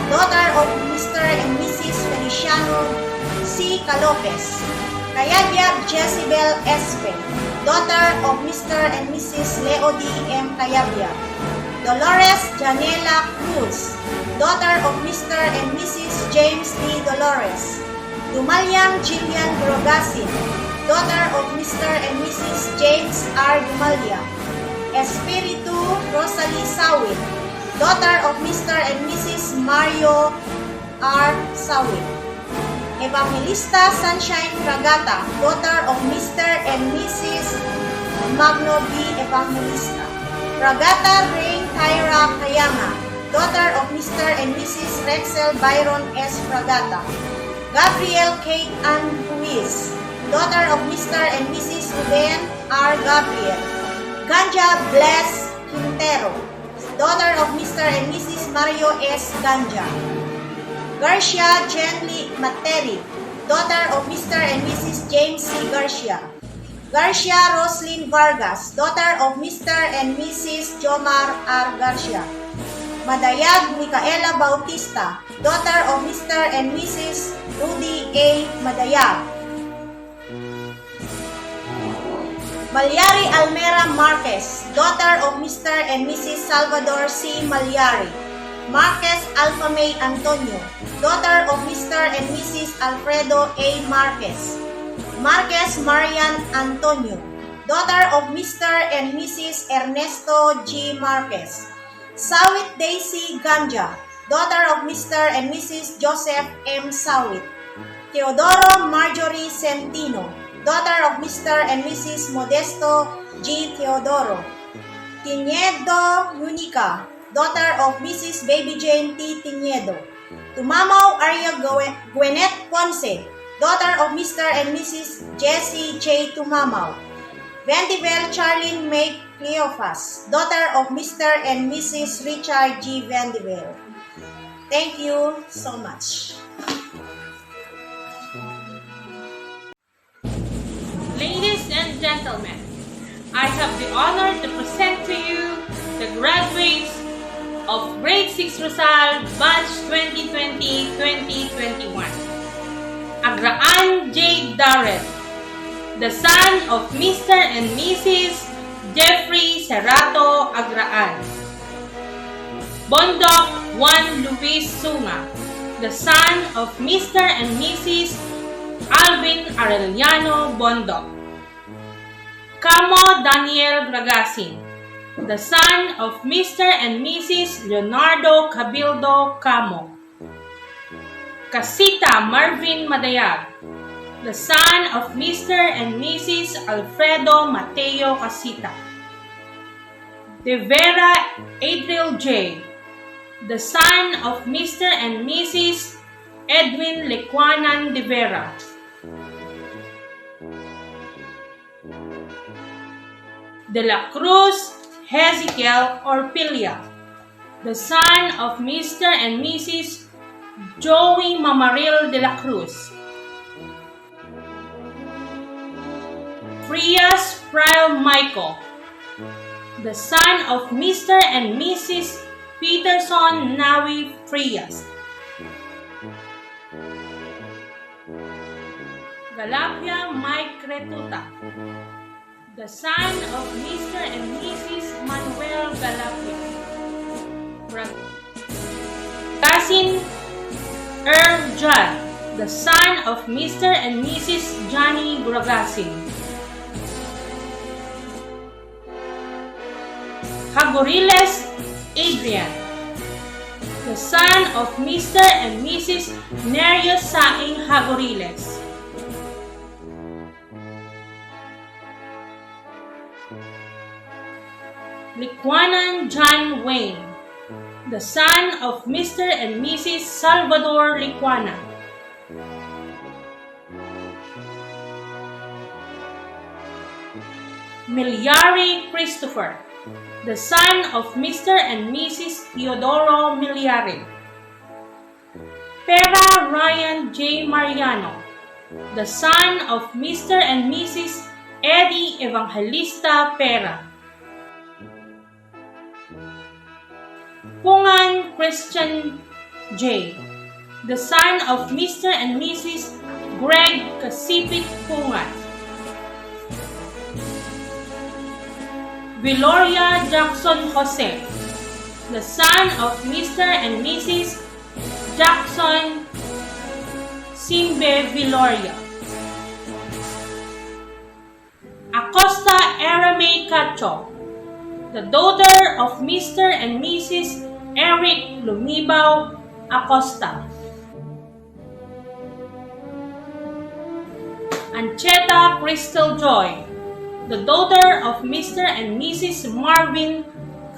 daughter of Mr. and Mrs. Feliciano C. Calopez. Kayabyab Jezebel Espe, daughter of Mr. and Mrs. Leo D. M. Kayabyab. Dolores Janela Cruz, daughter of Mr. and Mrs. James D. Dolores. Dumalyang Jillian Grogasin, daughter of Mr. and Mrs. James R. Dumalyang. Espiritu Rosalie Sawit, daughter of Mr. and Mrs. Mario R. Sawit. Evangelista Sunshine Fragata, daughter of Mr. and Mrs. Magno B. Evangelista. Fragata Rain Tyra Kayama, daughter of Mr. and Mrs. Rexel Byron S. Fragata. Gabriel Kate Ann Ruiz, daughter of Mr. and Mrs. Ruben R. Gabriel. Ganja Bless Quintero, daughter of Mr. and Mrs. Mario S. Ganja. Garcia Jenly Materi, daughter of Mr. and Mrs. James C. Garcia. Garcia Roslyn Vargas, daughter of Mr. and Mrs. Jomar R. Garcia. Madayag Micaela Bautista, daughter of Mr. and Mrs. Rudy A. Madayag. Malyari Almera Marquez, daughter of Mr. and Mrs. Salvador C. Malyari. Marquez Alpha May Antonio, daughter of Mr. and Mrs. Alfredo A. Marquez. Marquez Marian Antonio, daughter of Mr. and Mrs. Ernesto G. Marquez. Sawit Daisy Ganja, daughter of Mr. and Mrs. Joseph M. Sawit. Teodoro Marjorie Centino, daughter of Mr. and Mrs. Modesto G. Teodoro. Tiniedo Unica, daughter of Mrs. Baby Jane T. Tiniedo. Tumamaw Arya Gwinnett Ponce, daughter of Mr. and Mrs. Jessie J. Tumamaw. Vandivel Charlene May Cleophas, daughter of Mr. and Mrs. Richard G. Vandivel. Thank you so much. Ladies and gentlemen, I have the honor to present to you the graduates of Grade 6 Rizal Batch 2020-2021. Agraan J. Darrell, the son of Mr. and Mrs. Jeffrey Serrato Agraan. Bondok Juan Luis Sunga, the son of Mr. and Mrs. Alvin Arellano Bondok. Camo Daniel Gragasin, the son of Mr. and Mrs. Leonardo Cabildo Camo. Casita Marvin Madayag, the son of Mr. and Mrs. Alfredo Mateo Casita. De Vera Adriel J., the son of Mr. and Mrs. Edwin Lequanan De Vera. de la Cruz Hezekiel Orpilia, the son of Mr. and Mrs. Joey Mamaril de la Cruz. Frias Prior Michael, the son of Mr. and Mrs. Peterson Nawi Frias. Galapia Mike Retuta, the son of Mr. and Mrs. Manuel Galapia. Cousin Earl Judd, the son of Mr. and Mrs. Johnny Gragasin. Hagoriles Adrian, the son of Mr. and Mrs. Nerio Saing Hagoriles. Liquanan John Wayne, the son of Mr. and Mrs. Salvador Liquana. Miliari Christopher, the son of Mr. and Mrs. Teodoro Miliari. Pera Ryan J. Mariano, the son of Mr. and Mrs. Eddie Evangelista Pera. Pungan Christian J., the son of Mr. and Mrs. Greg Kasipit Pungan. Viloria Jackson Jose, the son of Mr. and Mrs. Jackson Simbe Viloria. Acosta Erame Cacho, the daughter of Mr. and Mrs. Eric Lumibaw Acosta. Ancheta Crystal Joy, the daughter of Mr. and Mrs. Marvin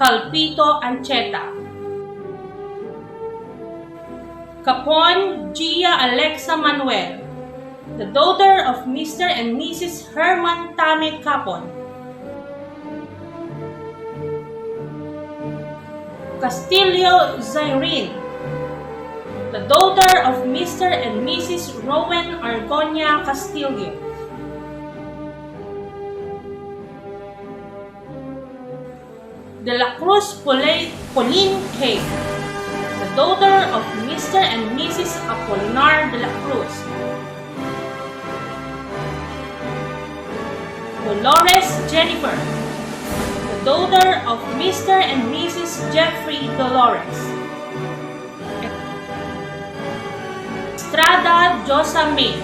Calpito Ancheta. Capon Gia Alexa Manuel, the daughter of Mr. and Mrs. Herman Tame Capon. Castillo Zairine, the daughter of Mr. and Mrs. Rowan Argonia Castillo. De la Cruz Pauline K., the daughter of Mr. and Mrs. Apolinar de la Cruz. Dolores Jennifer, the daughter of Mr. and Mrs. Jeffrey Dolores. Estrada Josa May,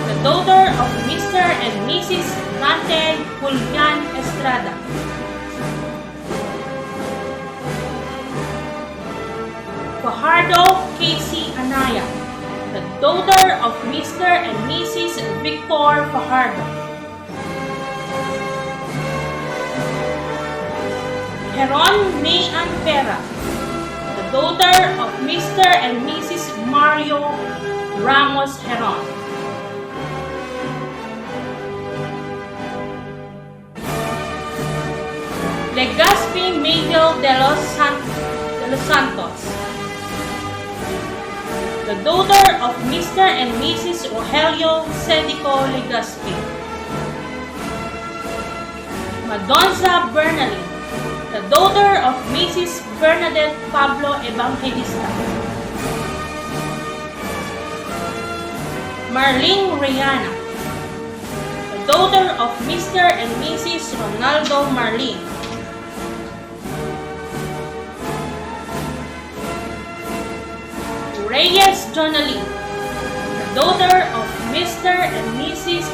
the daughter of Mr. and Mrs. Dante Julian Estrada. Fajardo Casey Anaya, the daughter of Mr. and Mrs. Victor Fajardo. Heron Mayan Pera, the daughter of Mr. and Mrs. Mario Ramos Heron. Legazpi Miguel de los Santos, the daughter of Mr. and Mrs. Rogelio Cedico Legazpi. Madonza Bernalin, the daughter of Mrs. Bernadette Pablo Evangelista. Marlene Rihanna, the daughter of Mr. and Mrs. Ronaldo Marlene. Reyes Jonaline, the daughter of Mr. and Mrs.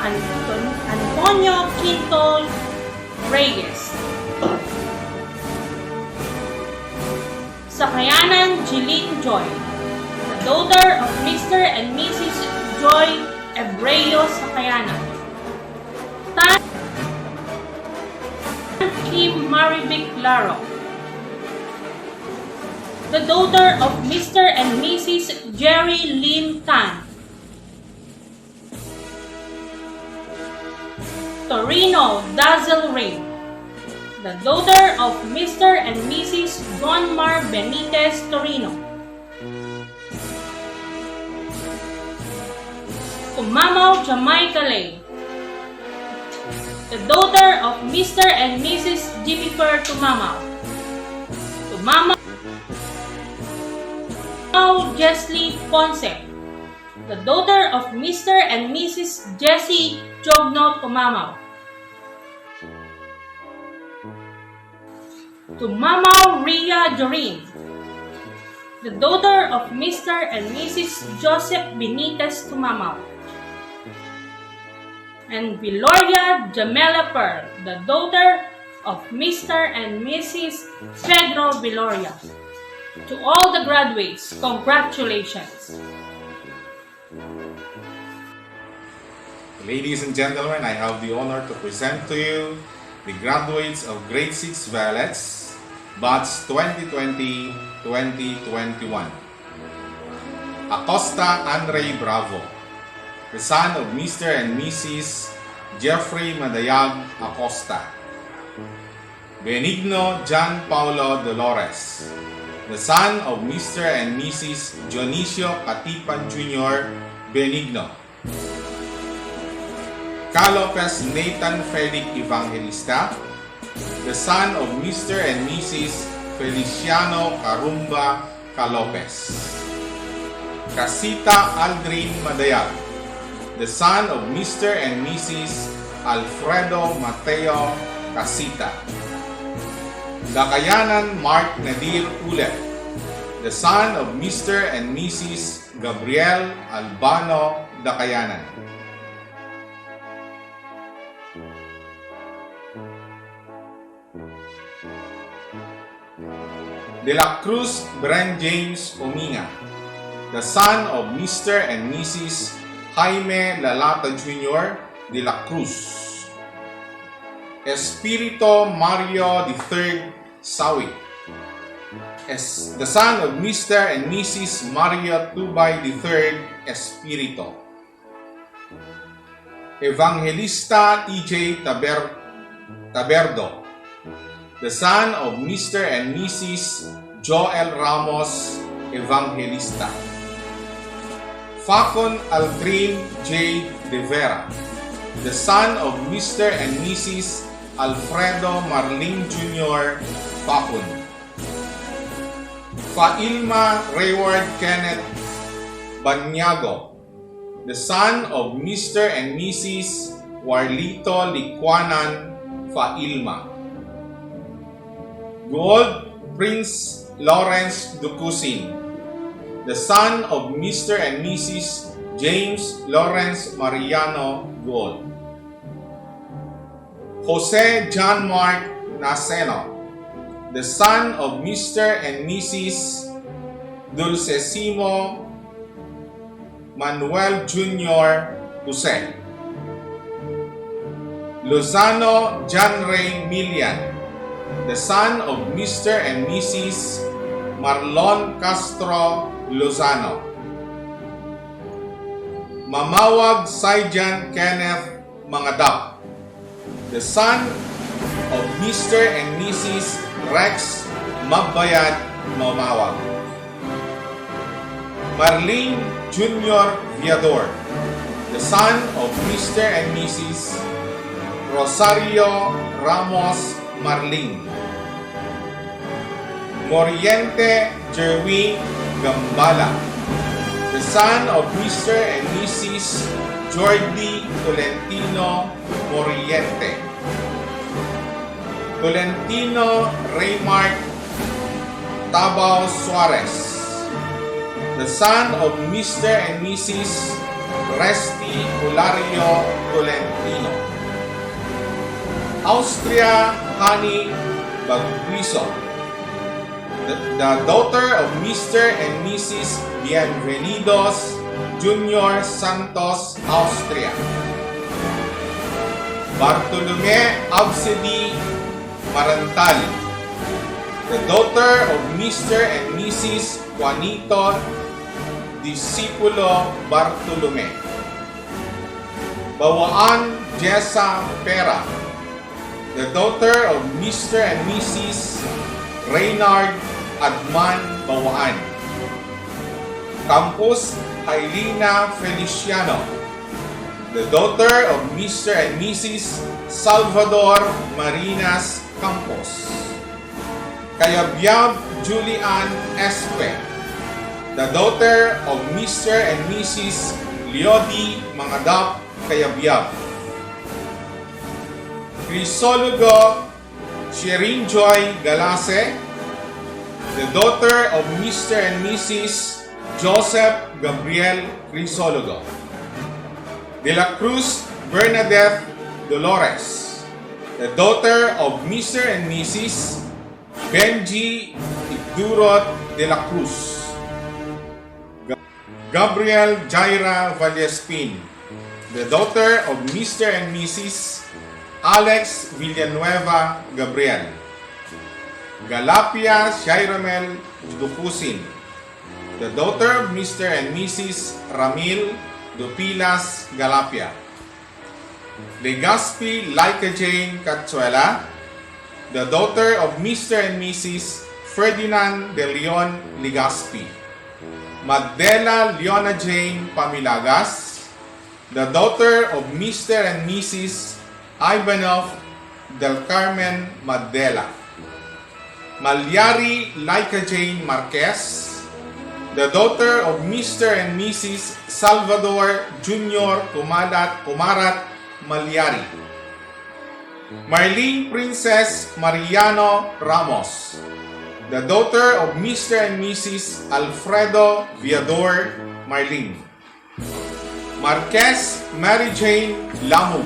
Antonio Quinto Reyes. Sakayanan Jeline Joy, the daughter of Mr. and Mrs. Joy Ebreo Sakayanan. Tan Kim Marivic Laro, the daughter of Mr. and Mrs. Jerry Lim Tan. Torino Dazzle Ray, the daughter of Mr. and Mrs. Gonmar Benitez Torino. To Mamaw Jamaica Lay, the daughter of Mr. and Mrs. Jennifer Tumamaw. To Mamaw Jeslie Ponce, the daughter of Mr. and Mrs. Jessie Jogno Tumamaw. To Mamaw Ria Jorin, the daughter of Mr. and Mrs. Joseph Benitez Tumamaw. And Viloria Jamela Pearl, the daughter of Mr. and Mrs. Pedro Viloria. To all the graduates, congratulations. Ladies and gentlemen, I have the honor to present to you the graduates of Grade 6 Violets, Batch 2020-2021. Acosta Andre Bravo, the son of Mr. and Mrs. Jeffrey Madayag Acosta. Benigno John Paulo Dolores, the son of Mr. and Mrs. Dionisio Katipan Jr. Benigno. Calopes Nathan Felix Evangelista, the son of Mr. and Mrs. Feliciano Carumba Calopes. Casita Aldrin Madayag, the son of Mr. and Mrs. Alfredo Mateo Casita. Dakayanan Mark Nadir Ulet, the son of Mr. and Mrs. Gabriel Albano Dakayanan. De la Cruz Bren James Ominga, the son of Mr. and Mrs. Jaime Lalata Jr. de la Cruz. Espirito Mario III Sawi, the son of Mr. and Mrs. Mario Tubay III Espirito. Evangelista TJ Taberdo, the son of Mr. and Mrs. Joel Ramos Evangelista. Facon Aldrin J. De Vera, the son of Mr. and Mrs. Alfredo Marling Jr. Facon. Failma Rayward Kenneth Banyago, the son of Mr. and Mrs. Warlito Liquanan Failma. Gold Prince Lawrence Ducusin, the son of Mr. and Mrs. James Lawrence Mariano Gold. Jose John Mark Naceno, the son of Mr. and Mrs. Dulcesimo Manuel Jr. Jose. Lozano John Ray Milian, the son of Mr. and Mrs. Marlon Castro Lozano. Mamawag Saijan Kenneth Mangadap, the son of Mr. and Mrs. Rex Magbayad Mamawag. Marlene Jr. Viador, the son of Mr. and Mrs. Rosario Ramos Marling. Moriente Jerwin Gambala, the son of Mr. and Mrs. Jordi Tolentino Moriente. Tolentino Raymart Tabao Suarez, the son of Mr. and Mrs. Resti Hilario Tolentino. Austria Hani Bagwiso, the daughter of Mr. and Mrs. Bienvenidos Junior Santos, Austria. Bartolome Absedi Marantal, the daughter of Mr. and Mrs. Juanito Discipulo Bartolome. Bawaan Jessa Pera, the daughter of Mr. and Mrs. Reynard Adman Bawaan. Campus Hailina Feliciano, the daughter of Mr. and Mrs. Salvador Marinas Campos. Kayabyab Julian Espe, the daughter of Mr. and Mrs. Liodi Mangadap Kayabyab. Crisologo Sherin Joy Galase, the daughter of Mr. and Mrs. Joseph Gabriel Crisologo. De la Cruz Bernadette Dolores, the daughter of Mr. and Mrs. Benji Igdurot de la Cruz. Gabriel Jaira Vallespin, the daughter of Mr. and Mrs. Alex Villanueva Gabriel. Galapia Shairamel Dupusin, the daughter of Mr. and Mrs. Ramil Dupilas Galapia. Legaspi Laika Jane Catsuela, the daughter of Mr. and Mrs. Ferdinand de Leon Legaspi. Magdela Leona Jane Pamilagas, the daughter of Mr. and Mrs. Ivanov del Carmen Magdela. Malyari Laika Jane Marquez, the daughter of Mr. and Mrs. Salvador Jr. Kumarat Malyari. Marlene Princess Mariano Ramos, the daughter of Mr. and Mrs. Alfredo Viador Marlene. Marquez Mary Jane Lamug,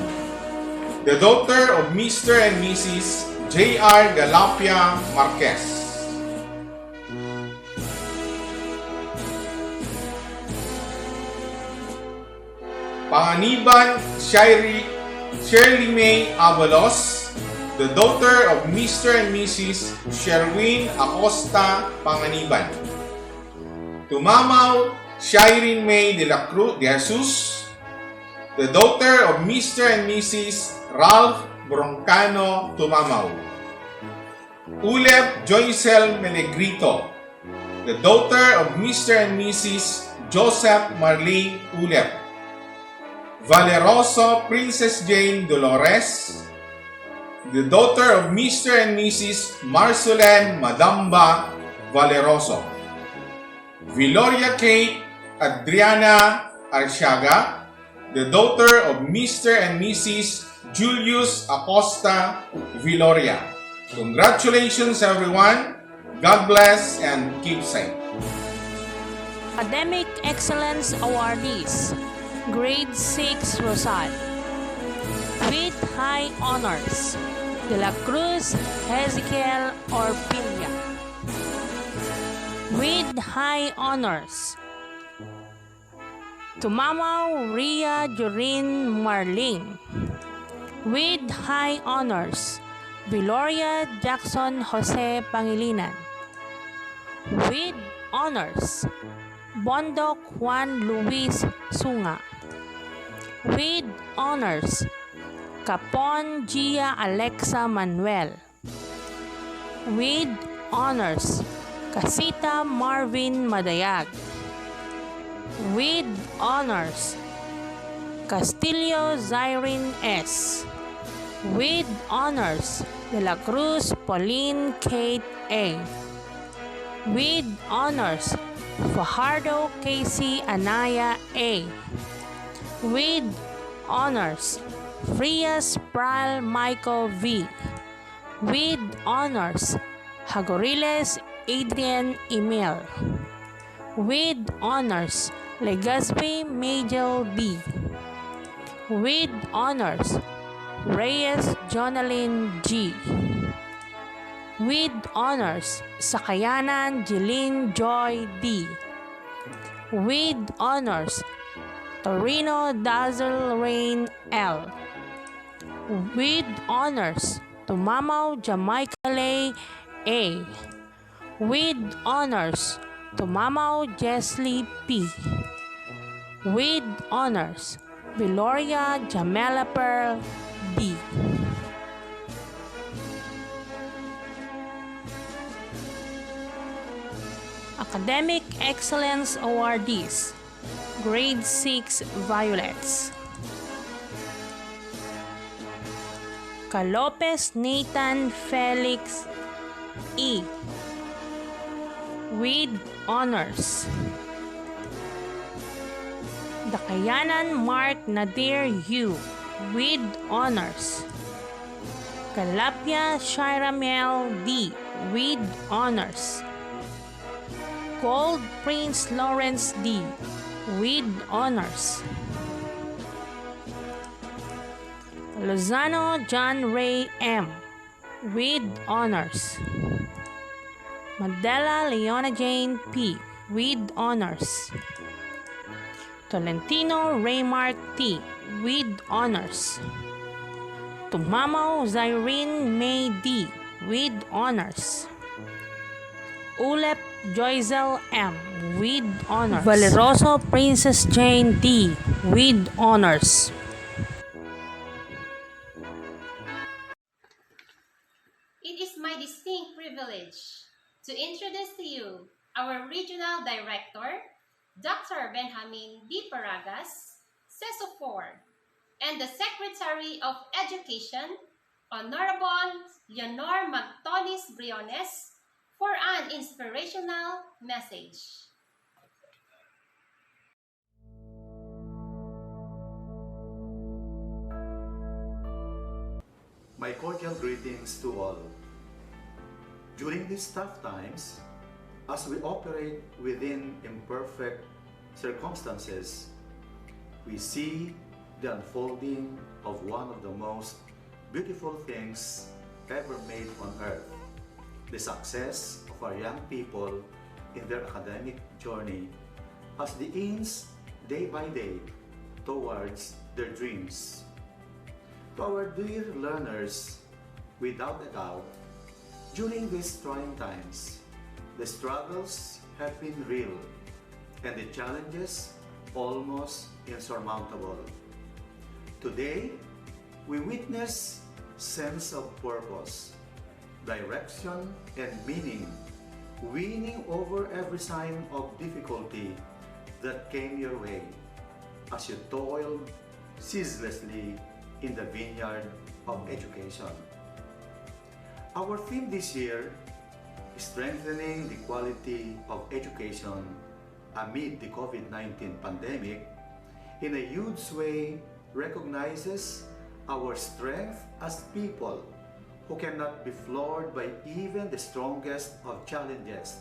the daughter of Mr. and Mrs. J.R. Galapia Marquez. Panganiban Shirley May Avalos, the daughter of Mr. and Mrs. Sherwin Acosta Panganiban. Tumamaw Shireen May de la Cruz de Jesus, the daughter of Mr. and Mrs. Ralph Broncano Tumamaw. Ulep Joycel Melegrito, the daughter of Mr. and Mrs. Joseph Marlene Ulep. Valeroso Princess Jane Dolores, the daughter of Mr. and Mrs. Marceline Madamba Valeroso. Viloria Kate Adriana Arciaga, the daughter of Mr. and Mrs. Julius Acosta Viloria. Congratulations everyone. God bless and keep safe. Academic Excellence Awardees, Grade 6 Rosal, with high honors, De la Cruz Ezekiel Orpilla. With high honors, Tumamaw Ria Jorin Marling. With high honors, Viloria Jackson Jose Pangilinan. With honors, Bondok Juan Luis Sunga. With honors, Capon Gia Alexa Manuel. With honors, Casita Marvin Madayag. With honors, Castillo Zyrene S. With honors, De la Cruz Pauline Kate A. With honors, Fajardo Casey Anaya A. With honors, Frias Pral Michael V. With honors, Hagoriles Adrian Emil. With honors, Legaspi Majel B. With honors, Reyes Jonalyn G. With honors, Sakayanan Jeline Joy D. With honors, Torino Dazzle Rain L. With honors, Tumamaw Jamaica Lay A. With honors, Tumamaw Jesly P. With honors, Viloria Jamela Pearl D. Academic Excellence Awardees, Grade 6 Violets. Calopes Nathan Felix E. with honors. Dakayanan Mark Nadir U. with honors. Calapia Shiramel D. with honors. Gold Prince Lawrence D. with honors. Lozano John Ray M. with honors. Mandela Leona Jane P. with honors. Tolentino Raymark T. with honors. Tumamo Zyrene May D. with honors. Ulep Joyzel M. with honors. Valeroso Princess Jane D. with honors. It is my distinct privilege to introduce to you our Regional Director, Dr. Benjamin D. Paragas, CESO 4, and the Secretary of Education, Honorable Leonor Magtonis Briones, for an inspirational message. My cordial greetings to all. During these tough times, as we operate within imperfect circumstances, we see the unfolding of one of the most beautiful things ever made on earth, the success of our young people in their academic journey as they inch day by day towards their dreams. To our dear learners, without a doubt, during these trying times, the struggles have been real and the challenges almost insurmountable. Today, we witness sense of purpose, direction, and meaning winning over every sign of difficulty that came your way as you toiled ceaselessly in the vineyard of education. Our theme this year is strengthening the quality of education amid the COVID-19 pandemic in a huge way recognizes our strength as people who cannot be floored by even the strongest of challenges.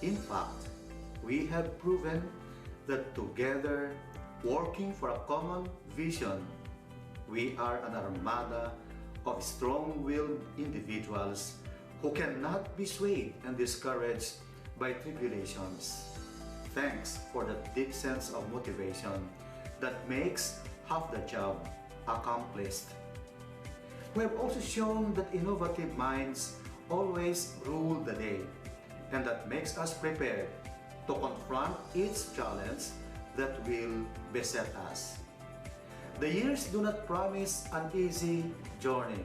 In fact, we have proven that together, working for a common vision, we are an armada of strong-willed individuals who cannot be swayed and discouraged by tribulations. Thanks for that deep sense of motivation that makes half the job accomplished. We have also shown that innovative minds always rule the day, and that makes us prepared to confront each challenge that will beset us. The years do not promise an easy journey,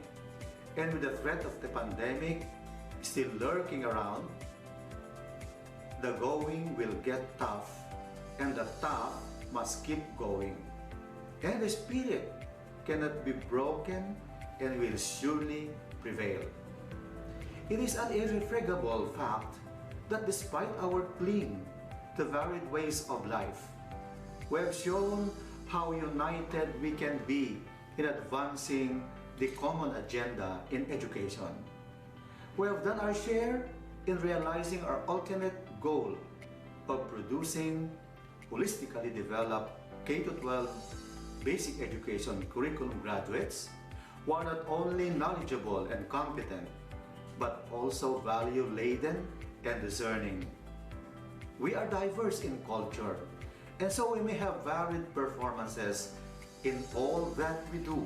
and with the threat of the pandemic still lurking around, the going will get tough, and the tough must keep going. And the spirit cannot be broken and will surely prevail. It is an irrefragable fact that despite our cling to varied ways of life, we have shown how united we can be in advancing the common agenda in education. We have done our share in realizing our ultimate goal of producing holistically developed K-12 basic education curriculum graduates who are not only knowledgeable and competent, but also value-laden and discerning. We are diverse in culture, and so we may have varied performances in all that we do,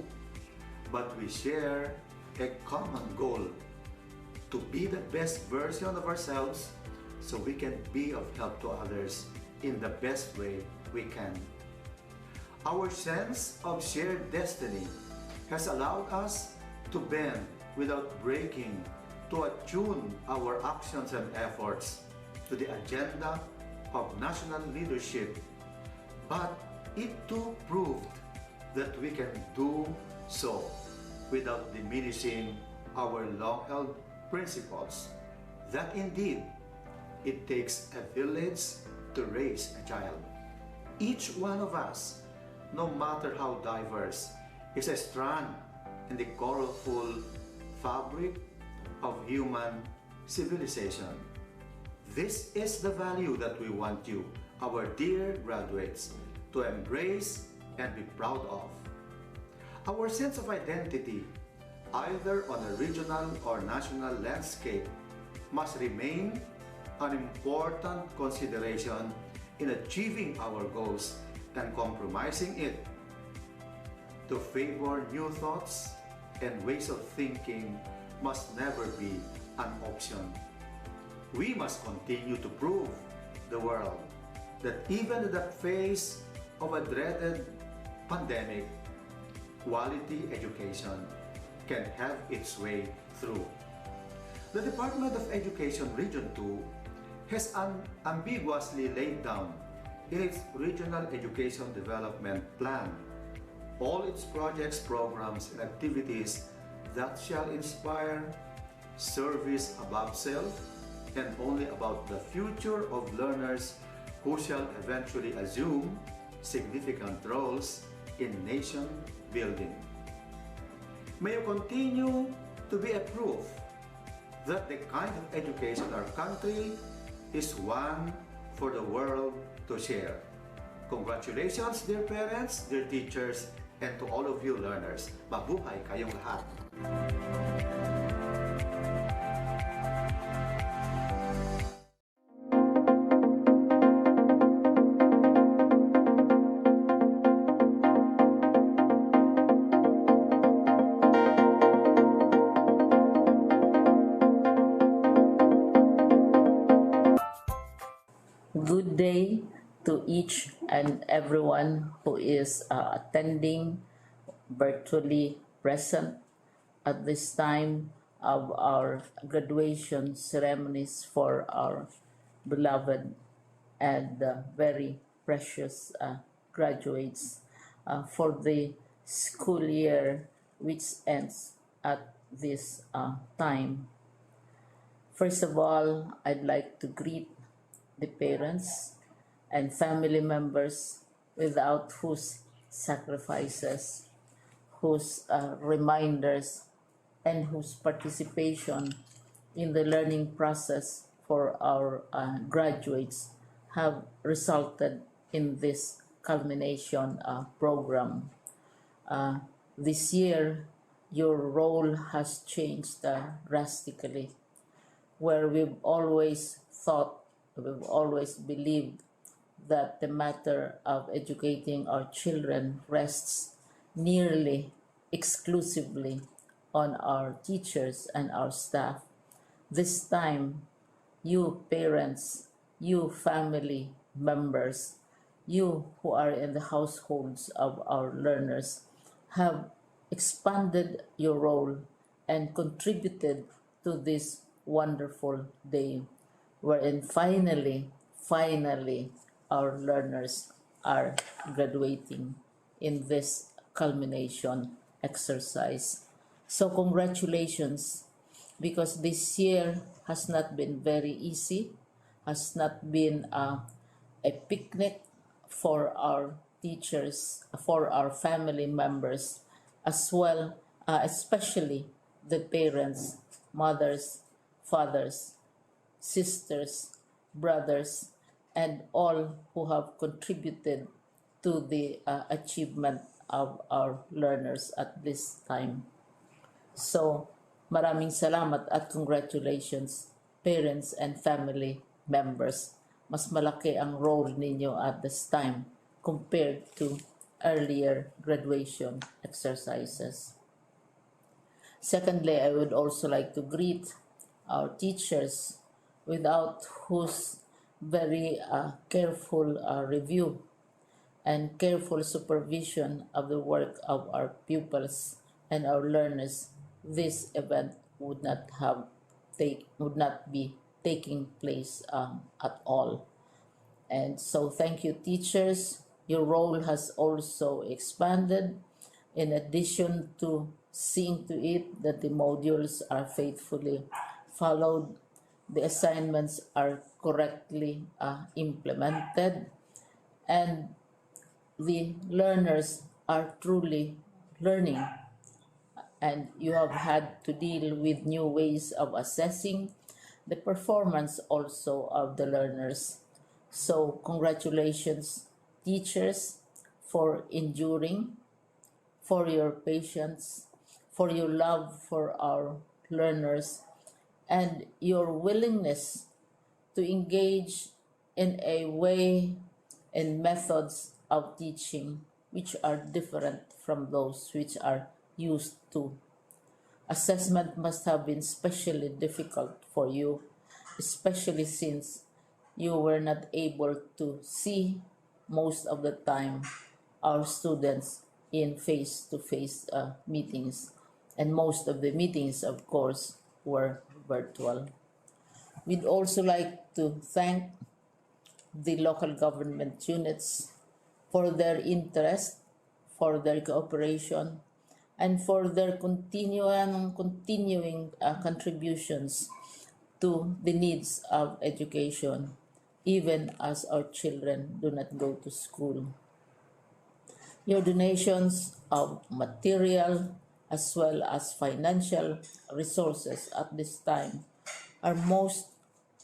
but we share a common goal: to be the best version of ourselves so we can be of help to others in the best way we can. Our sense of shared destiny has allowed us to bend without breaking, to attune our actions and efforts to the agenda of national leadership. But it too proved that we can do so without diminishing our long-held principles, that indeed it takes a village to raise a child. Each one of us, no matter how diverse, is a strand in the colorful fabric of human civilization. This is the value that we want you, our dear graduates, to embrace and be proud of. Our sense of identity, either on a regional or national landscape, must remain an important consideration in achieving our goals, and compromising it to favor new thoughts and ways of thinking must never be an option. We must continue to prove the world that even in the face of a dreaded pandemic, quality education can have its way through. The Department of Education Region 2 has unambiguously laid down in its Regional Education Development Plan all its projects, programs, and activities that shall inspire service above self and only about the future of learners who shall eventually assume significant roles in nation building. May you continue to be a proof that the kind of education our country is one for the world to share. Congratulations, dear parents, dear teachers, and to all of you learners. Mabuhay kayong lahat! Good day to each and everyone who is attending virtually present at this time of our graduation ceremonies for our beloved and very precious graduates for the school year which ends at this time. First of all, I'd like to greet the parents and family members without whose sacrifices, whose reminders, and whose participation in the learning process for our graduates have resulted in this culmination program. This year, your role has changed drastically, where we've always believed that the matter of educating our children rests nearly exclusively on our teachers and our staff. This time, you parents, you family members, you who are in the households of our learners have expanded your role and contributed to this wonderful day, wherein finally, our learners are graduating in this culmination exercise. So congratulations, because this year has not been very easy, has not been a picnic for our teachers, for our family members, as well, especially the parents, mothers, fathers, sisters, brothers, and all who have contributed to the achievement of our learners at this time. So, maraming salamat at congratulations, parents and family members. Mas malaki ang role ninyo at this time compared to earlier graduation exercises. Secondly, I would also like to greet our teachers, without whose very careful review and careful supervision of the work of our pupils and our learners, this event would not be taking place at all. And so thank you, teachers. Your role has also expanded. In addition to seeing to it that the modules are faithfully followed, the assignments are correctly implemented, and the learners are truly learning, and you have had to deal with new ways of assessing the performance also of the learners. So congratulations, teachers, for enduring, for your patience, for your love for our learners, and your willingness to engage in a way and methods of teaching which are different from those which are used to. Assessment must have been especially difficult for you, especially since you were not able to see most of the time our students in face-to-face meetings, and most of the meetings, of course, were virtual. We'd also like to thank the local government units for their interest, for their cooperation, and for their continuing contributions to the needs of education, even as our children do not go to school. Your donations of material as well as financial resources at this time are most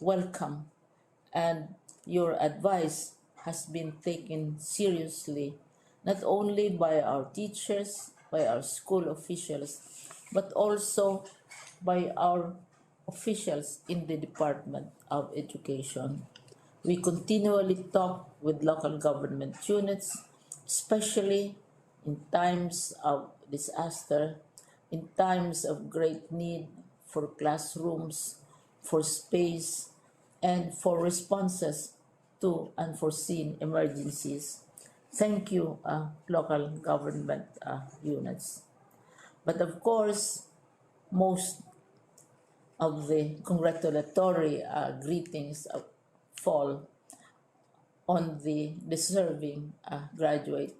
welcome, and your advice has been taken seriously not only by our teachers, by our school officials, but also by our officials in the Department of Education. We continually talk with local government units, especially in times of disaster, in times of great need for classrooms, for space, and for responses to unforeseen emergencies. Thank you, local government units. But of course, most of the congratulatory greetings fall on the deserving graduate.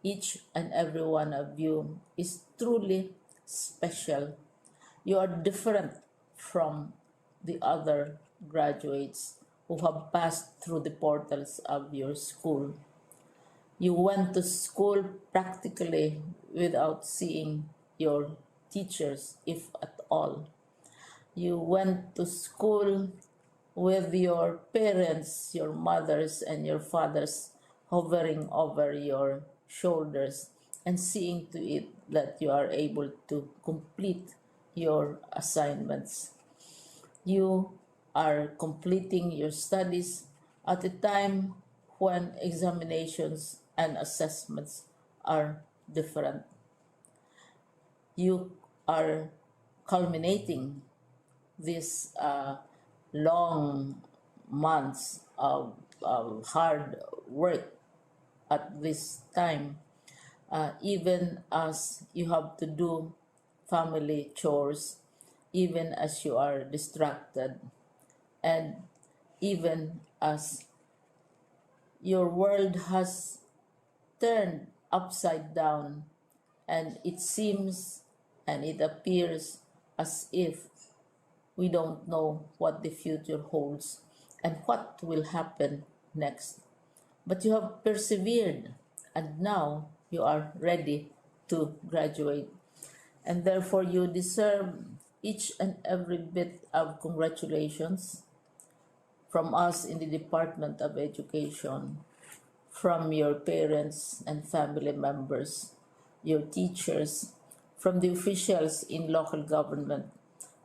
Each and every one of you is truly special. You are different from the other graduates who have passed through the portals of your school. You went to school practically without seeing your teachers, if at all. You went to school with your parents, your mothers, and your fathers hovering over your shoulders and seeing to it that you are able to complete your assignments. You are completing your studies at a time when examinations and assessments are different. You are culminating these long months of hard work at this time, even as you have to do family chores, even as you are distracted, and even as your world has turned upside down, and it seems and it appears as if we don't know what the future holds and what will happen next. But you have persevered, and now you are ready to graduate. And therefore, you deserve each and every bit of congratulations from us in the Department of Education, from your parents and family members, your teachers, from the officials in local government,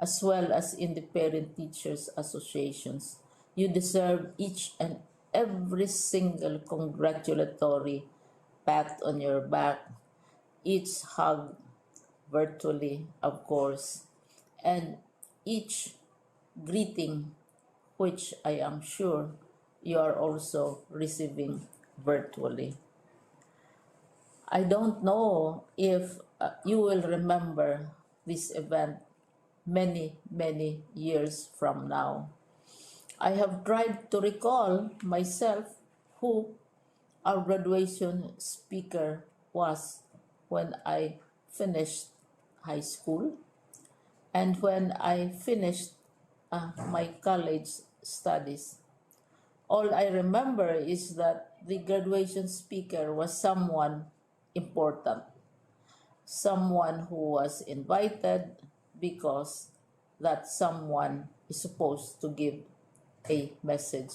as well as in the parent teachers associations. You deserve each and every single congratulatory pat on your back, each hug virtually, of course, and each greeting, which I am sure you are also receiving virtually. I don't know if you will remember this event many, many years from now. I have tried to recall myself who our graduation speaker was when I finished high school and when I finished my college studies. All I remember is that the graduation speaker was someone important, someone who was invited because that someone is supposed to give a message.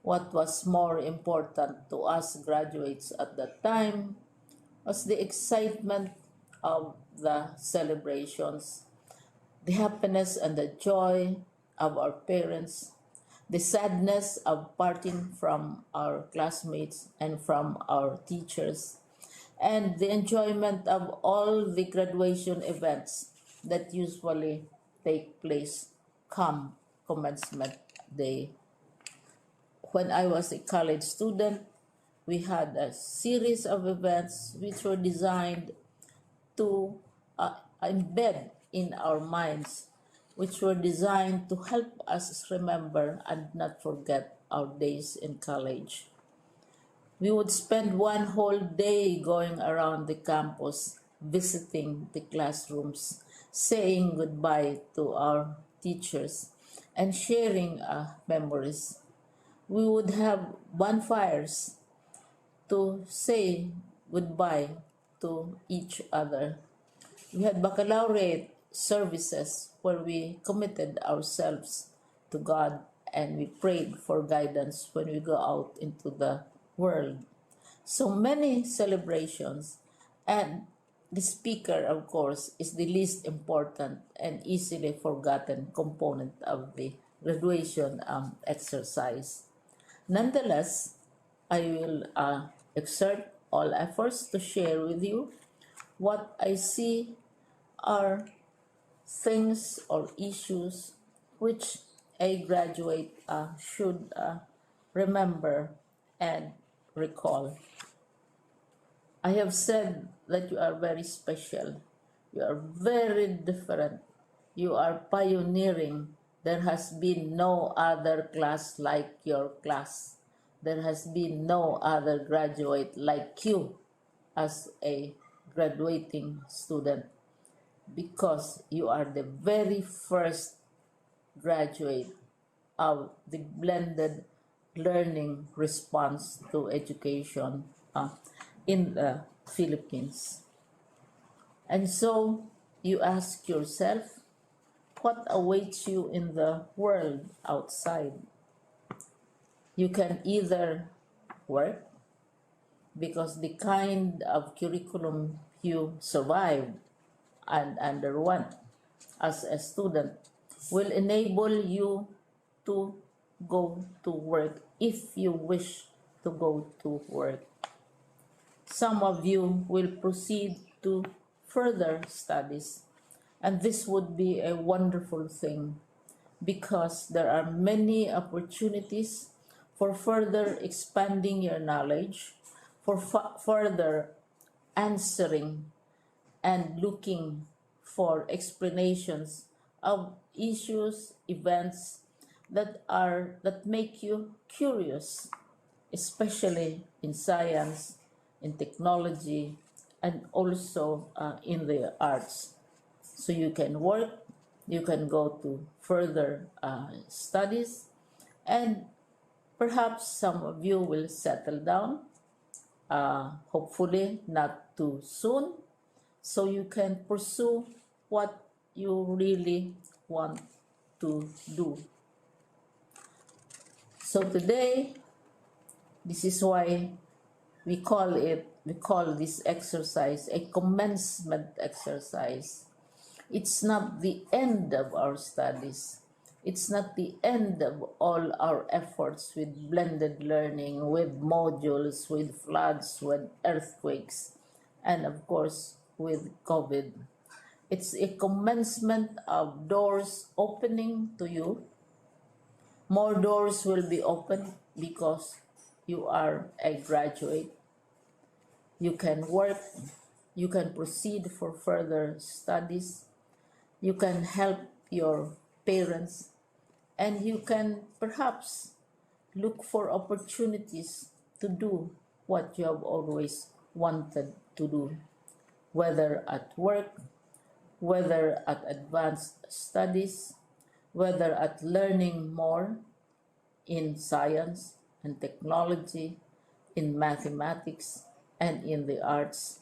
What was more important to us graduates at that time was the excitement of the celebrations, the happiness and the joy of our parents, the sadness of parting from our classmates and from our teachers, and the enjoyment of all the graduation events that usually take place come commencement day. When I was a college student, we had a series of events which were designed to embed in our minds, which were designed to help us remember and not forget our days in college. We would spend one whole day going around the campus, visiting the classrooms, saying goodbye to our teachers, and sharing memories. We would have bonfires to say goodbye to each other. We had baccalaureate services where we committed ourselves to God and we prayed for guidance when we go out into the world. So many celebrations, and the speaker, of course, is the least important and easily forgotten component of the graduation exercise. Nonetheless, I will exert all efforts to share with you what I see are things or issues which a graduate should remember and recall. I have said that you are very special. You are very different. You are pioneering. There has been no other class like your class. There has been no other graduate like you as a graduating student because you are the very first graduate of the blended learning response to education in the Philippines. And so you ask yourself, what awaits you in the world outside? You can either work because the kind of curriculum you survived and underwent as a student will enable you to go to work if you wish to go to work. Some of you will proceed to further studies, and this would be a wonderful thing because there are many opportunities for further expanding your knowledge, for further answering and looking for explanations of issues, events that make you curious, especially in science, in technology, and also in the arts. So you can work, you can go to further studies, and perhaps some of you will settle down, hopefully not too soon, so you can pursue what you really want to do. So today, this is why we call this exercise a commencement exercise. It's not the end of our studies. It's not the end of all our efforts with blended learning, with modules, with floods, with earthquakes, and of course with COVID. It's a commencement of doors opening to you. More doors will be opened because you are a graduate. You can work, you can proceed for further studies, you can help your parents, and you can perhaps look for opportunities to do what you have always wanted to do, whether at work, whether at advanced studies, whether at learning more in science and technology, in mathematics, and in the arts.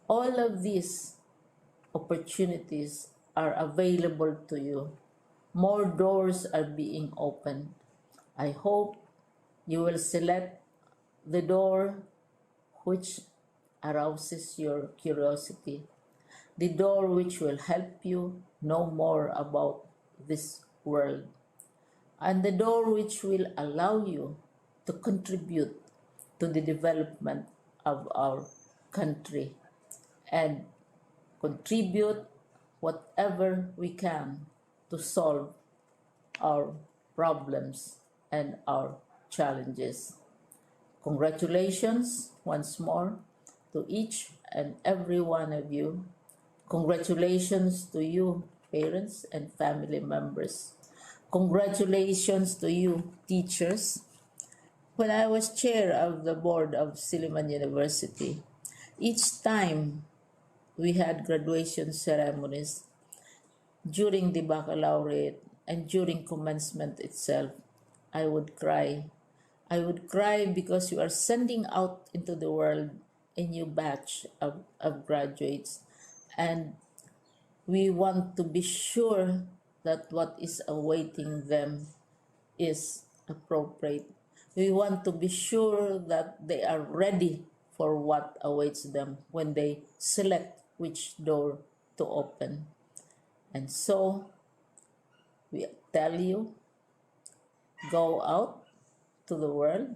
All of these opportunities are available to you. More doors are being opened. I hope you will select the door which arouses your curiosity, the door which will help you know more about this world, and the door which will allow you to contribute to the development of our country and contribute whatever we can to solve our problems and our challenges. Congratulations once more to each and every one of you. Congratulations to you, parents and family members. Congratulations to you, teachers. When I was chair of the board of Silliman University, each time we had graduation ceremonies during the baccalaureate and during commencement itself, I would cry. I would cry because you are sending out into the world a new batch of graduates, and we want to be sure that what is awaiting them is appropriate. We want to be sure that they are ready for what awaits them when they select which door to open. And so, we tell you, go out to the world,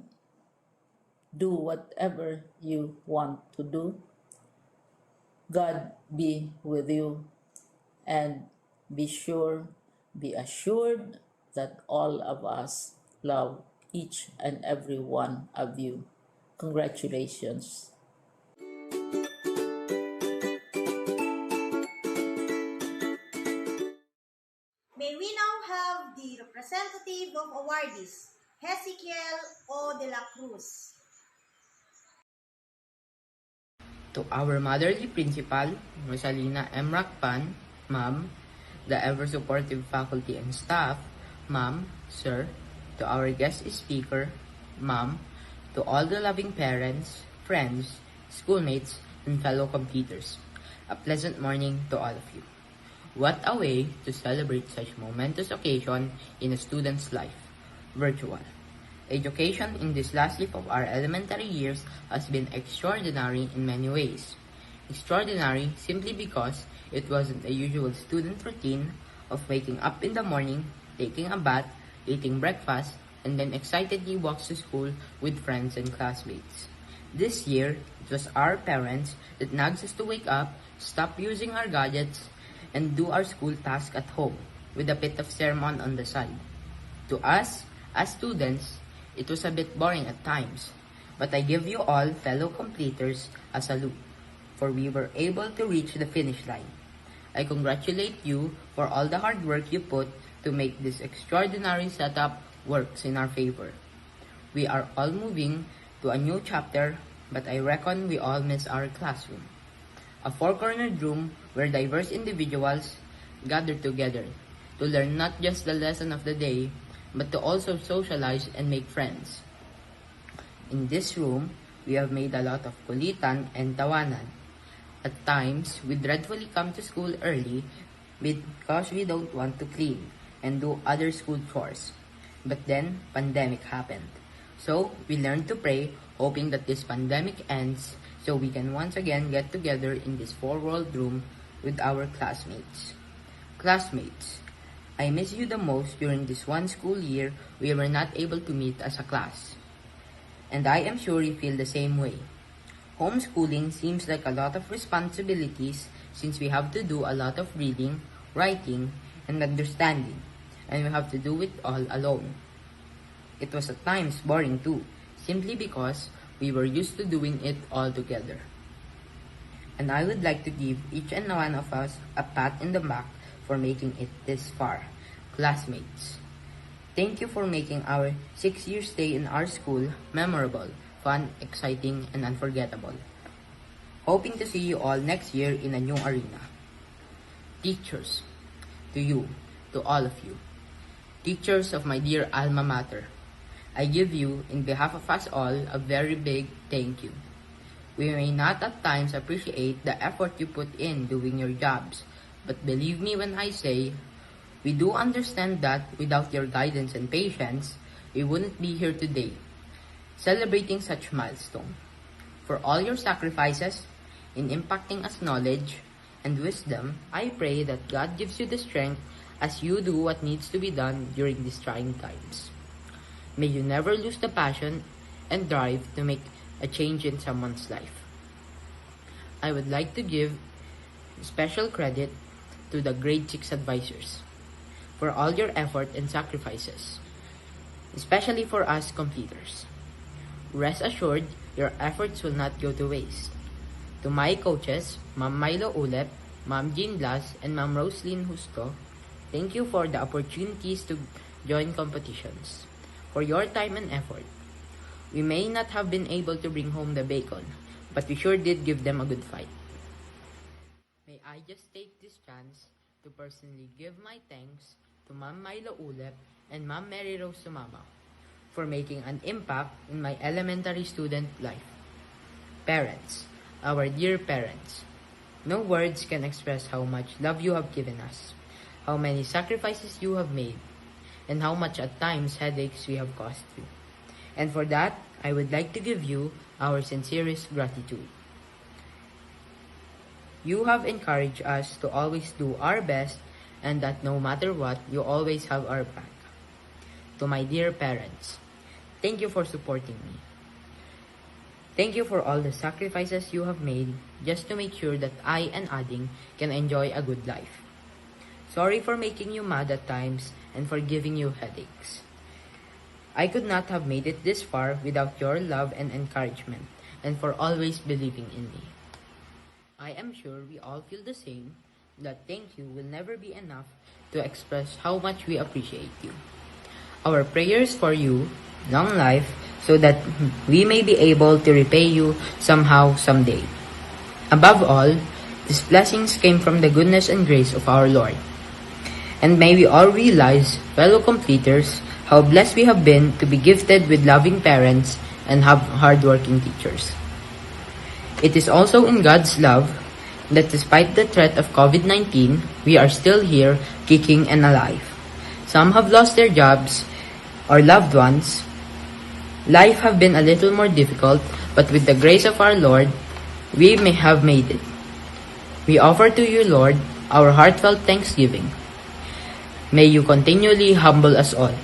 do whatever you want to do. God be with you, and be assured that all of us love each and every one of you. Congratulations. May we now have the representative of awardees, Hezekiel O. de la Cruz. To our motherly principal, Rosalina M. Rakpan, Ma'am, the ever-supportive faculty and staff, Ma'am, Sir, to our guest speaker, Ma'am, to all the loving parents, friends, schoolmates, and fellow competitors, a pleasant morning to all of you. What a way to celebrate such momentous occasion in a student's life, virtual. Education in this last leap of our elementary years has been extraordinary in many ways. Extraordinary simply because it wasn't a usual student routine of waking up in the morning, taking a bath, eating breakfast, and then excitedly walks to school with friends and classmates. This year, it was our parents that nags us to wake up, stop using our gadgets, and do our school task at home, with a bit of sermon on the side. To us, as students, it was a bit boring at times, but I give you all, fellow completers, a salute, for we were able to reach the finish line. I congratulate you for all the hard work you put to make this extraordinary setup works in our favor. We are all moving to a new chapter, but I reckon we all miss our classroom. A four-cornered room where diverse individuals gather together to learn not just the lesson of the day, but to also socialize and make friends. In this room, we have made a lot of kulitan and tawanan. At times, we dreadfully come to school early because we don't want to clean and do other school chores. But then, pandemic happened. So, we learned to pray, hoping that this pandemic ends so we can once again get together in this four-walled room with our classmates. Classmates, I miss you the most during this one school year we were not able to meet as a class. And I am sure you feel the same way. Homeschooling seems like a lot of responsibilities since we have to do a lot of reading, writing, and understanding, and we have to do it all alone. It was at times boring too, simply because We were used to doing it all together. And I would like to give each and one of us a pat in the back for making it this far. Classmates, thank you for making our 6-year stay in our school memorable, fun, exciting, and unforgettable. Hoping to see you all next year in a new arena. Teachers, to you, to all of you, teachers of my dear alma mater, I give you, in behalf of us all, a very big thank you. We may not at times appreciate the effort you put in doing your jobs, but believe me when I say, we do understand that without your guidance and patience, we wouldn't be here today, celebrating such milestone. For all your sacrifices in impacting us knowledge and wisdom, I pray that God gives you the strength as you do what needs to be done during these trying times. May you never lose the passion and drive to make a change in someone's life. I would like to give special credit to the grade 6 advisors for all your effort and sacrifices, especially for us completers. Rest assured, your efforts will not go to waste. To my coaches, Ma'am Milo Ulep, Ma'am Jean Blas, and Ma'am Roslyn Justo, thank you for the opportunities to join competitions, for your time and effort. We may not have been able to bring home the bacon, but we sure did give them a good fight. May I just take this chance to personally give my thanks to Ma'am Milo Ulep and Ma'am Mary Rose Sumama for making an impact in my elementary student life. Parents, our dear parents, no words can express how much love you have given us, how many sacrifices you have made, and how much at times headaches we have caused you. And for that, I would like to give you our sincerest gratitude. You have encouraged us to always do our best and that no matter what, you always have our back. To my dear parents, thank you for supporting me. Thank you for all the sacrifices you have made just to make sure that I and Ading can enjoy a good life. Sorry for making you mad at times and for giving you headaches. I could not have made it this far without your love and encouragement and for always believing in me. I am sure we all feel the same, that thank you will never be enough to express how much we appreciate you. Our prayers for you, long life, so that we may be able to repay you somehow, someday. Above all, these blessings came from the goodness and grace of our Lord. And may we all realize, fellow completers, how blessed we have been to be gifted with loving parents and have hardworking teachers. It is also in God's love that despite the threat of COVID-19, we are still here, kicking and alive. Some have lost their jobs or loved ones. Life have been a little more difficult, but with the grace of our Lord, we may have made it. We offer to you, Lord, our heartfelt thanksgiving. May you continually humble us all.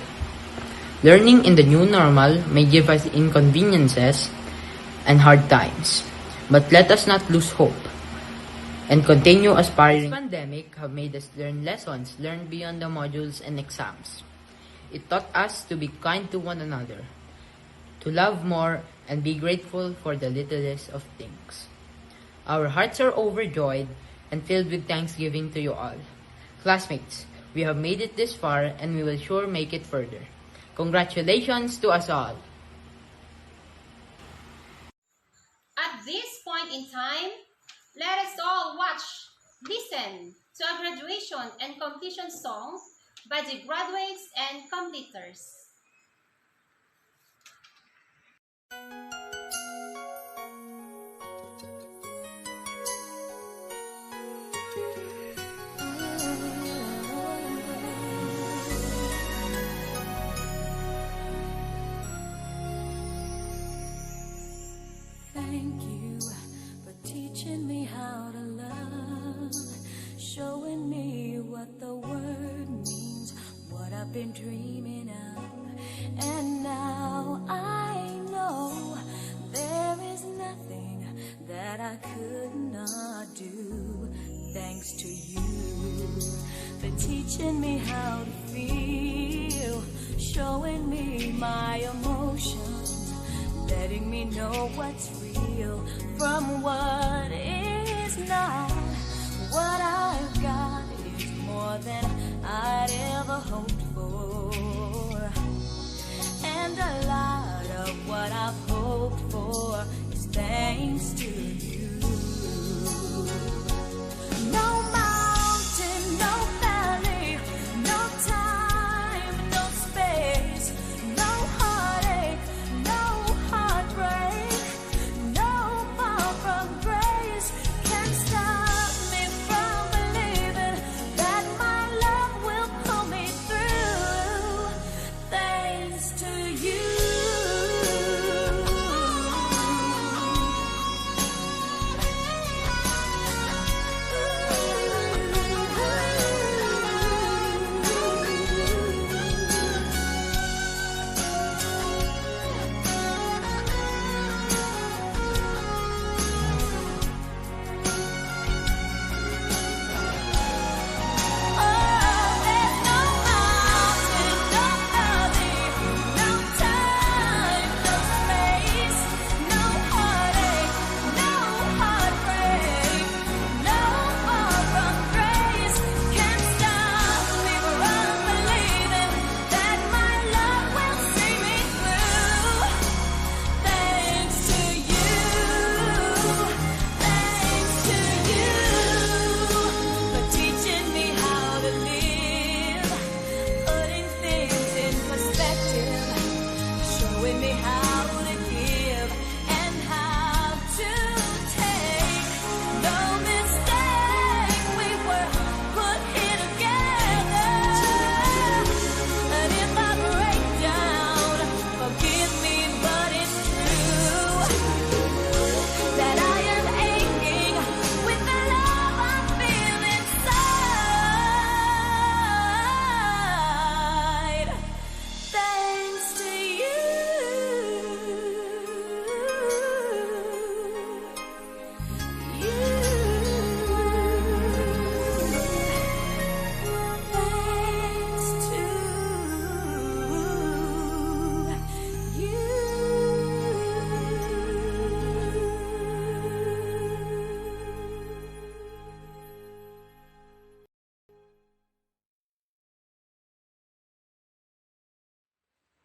Learning in the new normal may give us inconveniences and hard times, but let us not lose hope and continue aspiring. This pandemic have made us learn lessons learned beyond the modules and exams. It taught us to be kind to one another, to love more, and be grateful for the littlest of things. Our hearts are overjoyed and filled with thanksgiving to you all. Classmates, we have made it this far and we will sure make it further. Congratulations to us all. At this point in time, let us all listen to a graduation and completion song by the graduates and completers. Thank you for teaching me how to love, showing me what the word means, what I've been dreaming of. And now I know there is nothing that I could not do. Thanks to you for teaching me how to feel, showing me my emotions, letting me know what's real from what is not. What I've got is more than I'd ever hoped for, and a lot of what I've hoped for is thanks to you. No mountain, no valley, no time, no space, no heartache, no heartbreak, no far from grace can stop me from believing that my love will pull me through. Thanks to you.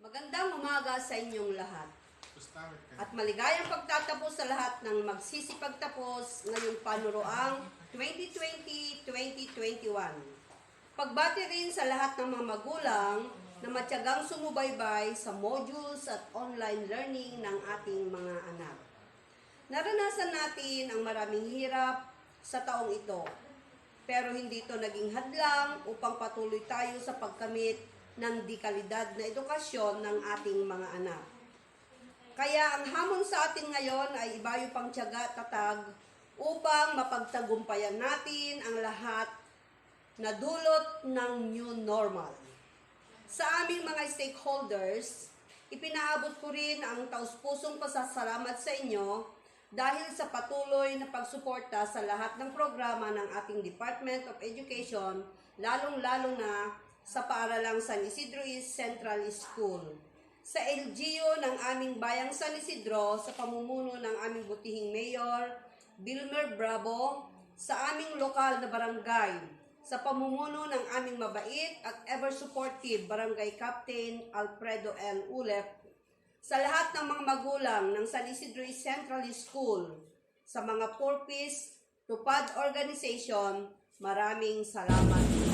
Magandang umaga sa inyong lahat. At maligayang pagtatapos sa lahat ng magsisipagtapos ngayong panuroang 2020-2021. Pagbati rin sa lahat ng mga magulang na matyagang sumubaybay sa modules at online learning ng ating mga anak. Naranasan natin ang maraming hirap sa taong ito, pero hindi ito naging hadlang upang patuloy tayo sa pagkamit ng dekalidad na edukasyon ng ating mga anak. Kaya ang hamon sa atin ngayon ay ibayo pang tiyaga at tatag upang mapagtagumpayan natin ang lahat na dulot ng new normal. Sa aming mga stakeholders, ipinaabot ko rin ang taus-pusong pasasalamat sa inyo dahil sa patuloy na pagsuporta sa lahat ng programa ng ating Department of Education, lalong-lalo na sa paaralang San Isidro East Central School. Sa LGU ng aming bayang San Isidro, sa pamumuno ng aming butihing Mayor, Bilmer Bravo, sa aming lokal na barangay, sa pamumuno ng aming mabait at ever-supportive Barangay Captain Alfredo L. Ulep, sa lahat ng mga magulang ng San Isidro East Central School, sa mga purpose, tupad organization, maraming salamat po.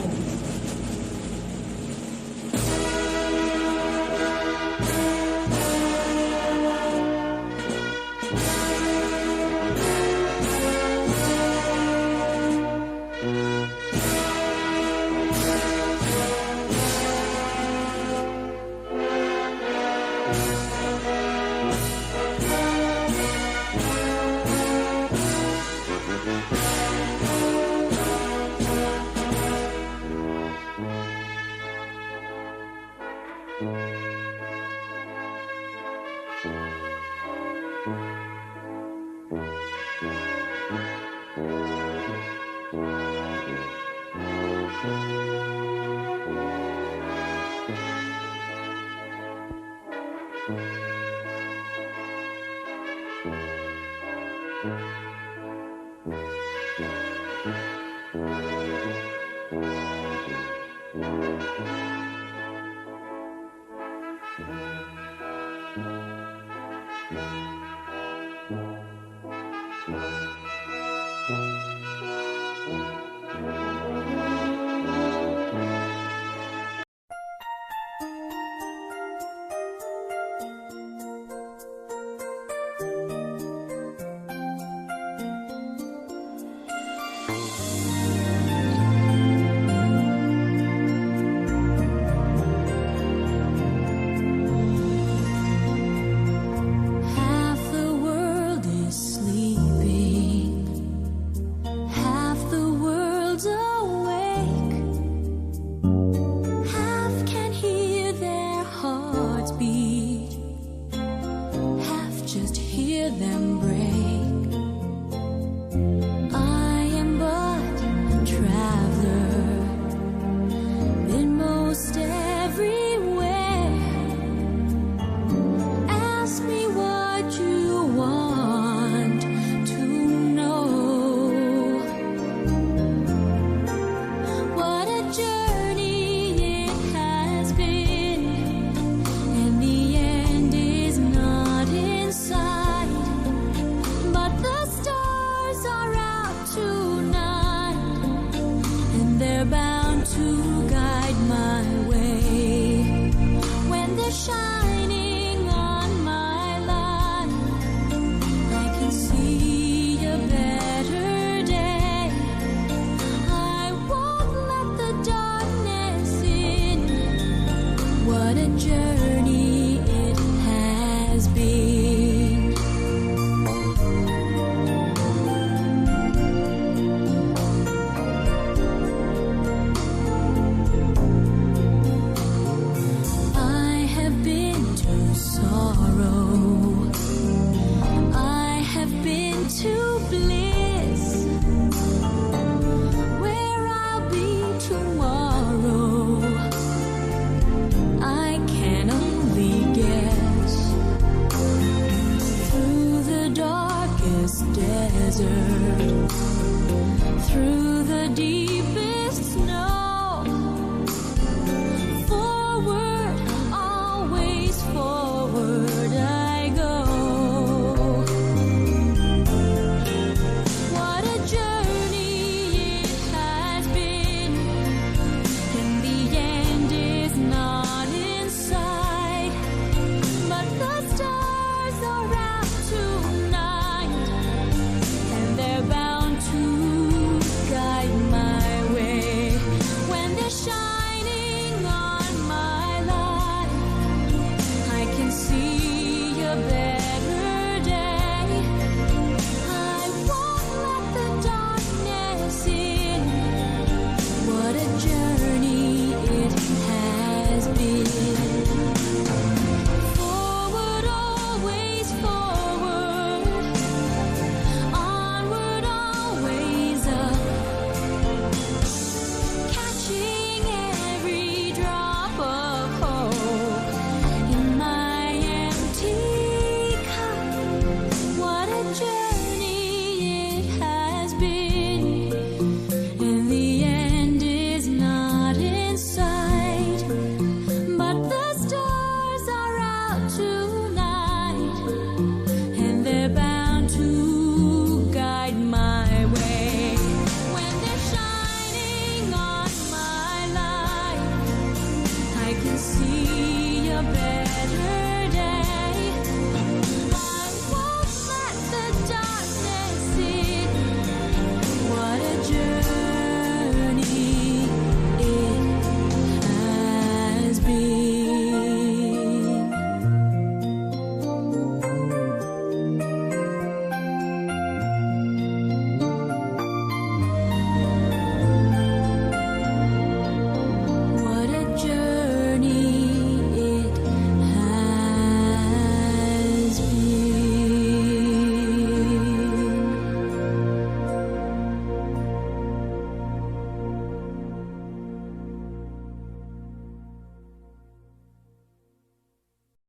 Half the world is sleeping, half the world's awake, half can hear their hearts beat, half just hear them break. I am but a traveler, been most everywhere. Ask me what you want to know. What a journey it has been, and the end is not in sight. But the stars are out tonight, and they're bound to guide my way. When they're shining on my life, I can see a better day. I won't let the darkness in. What a journey it has been. I have been to sorrow, I have been to bliss. Where I'll be tomorrow, I can only guess. Through the darkest desert, through the deepest snow,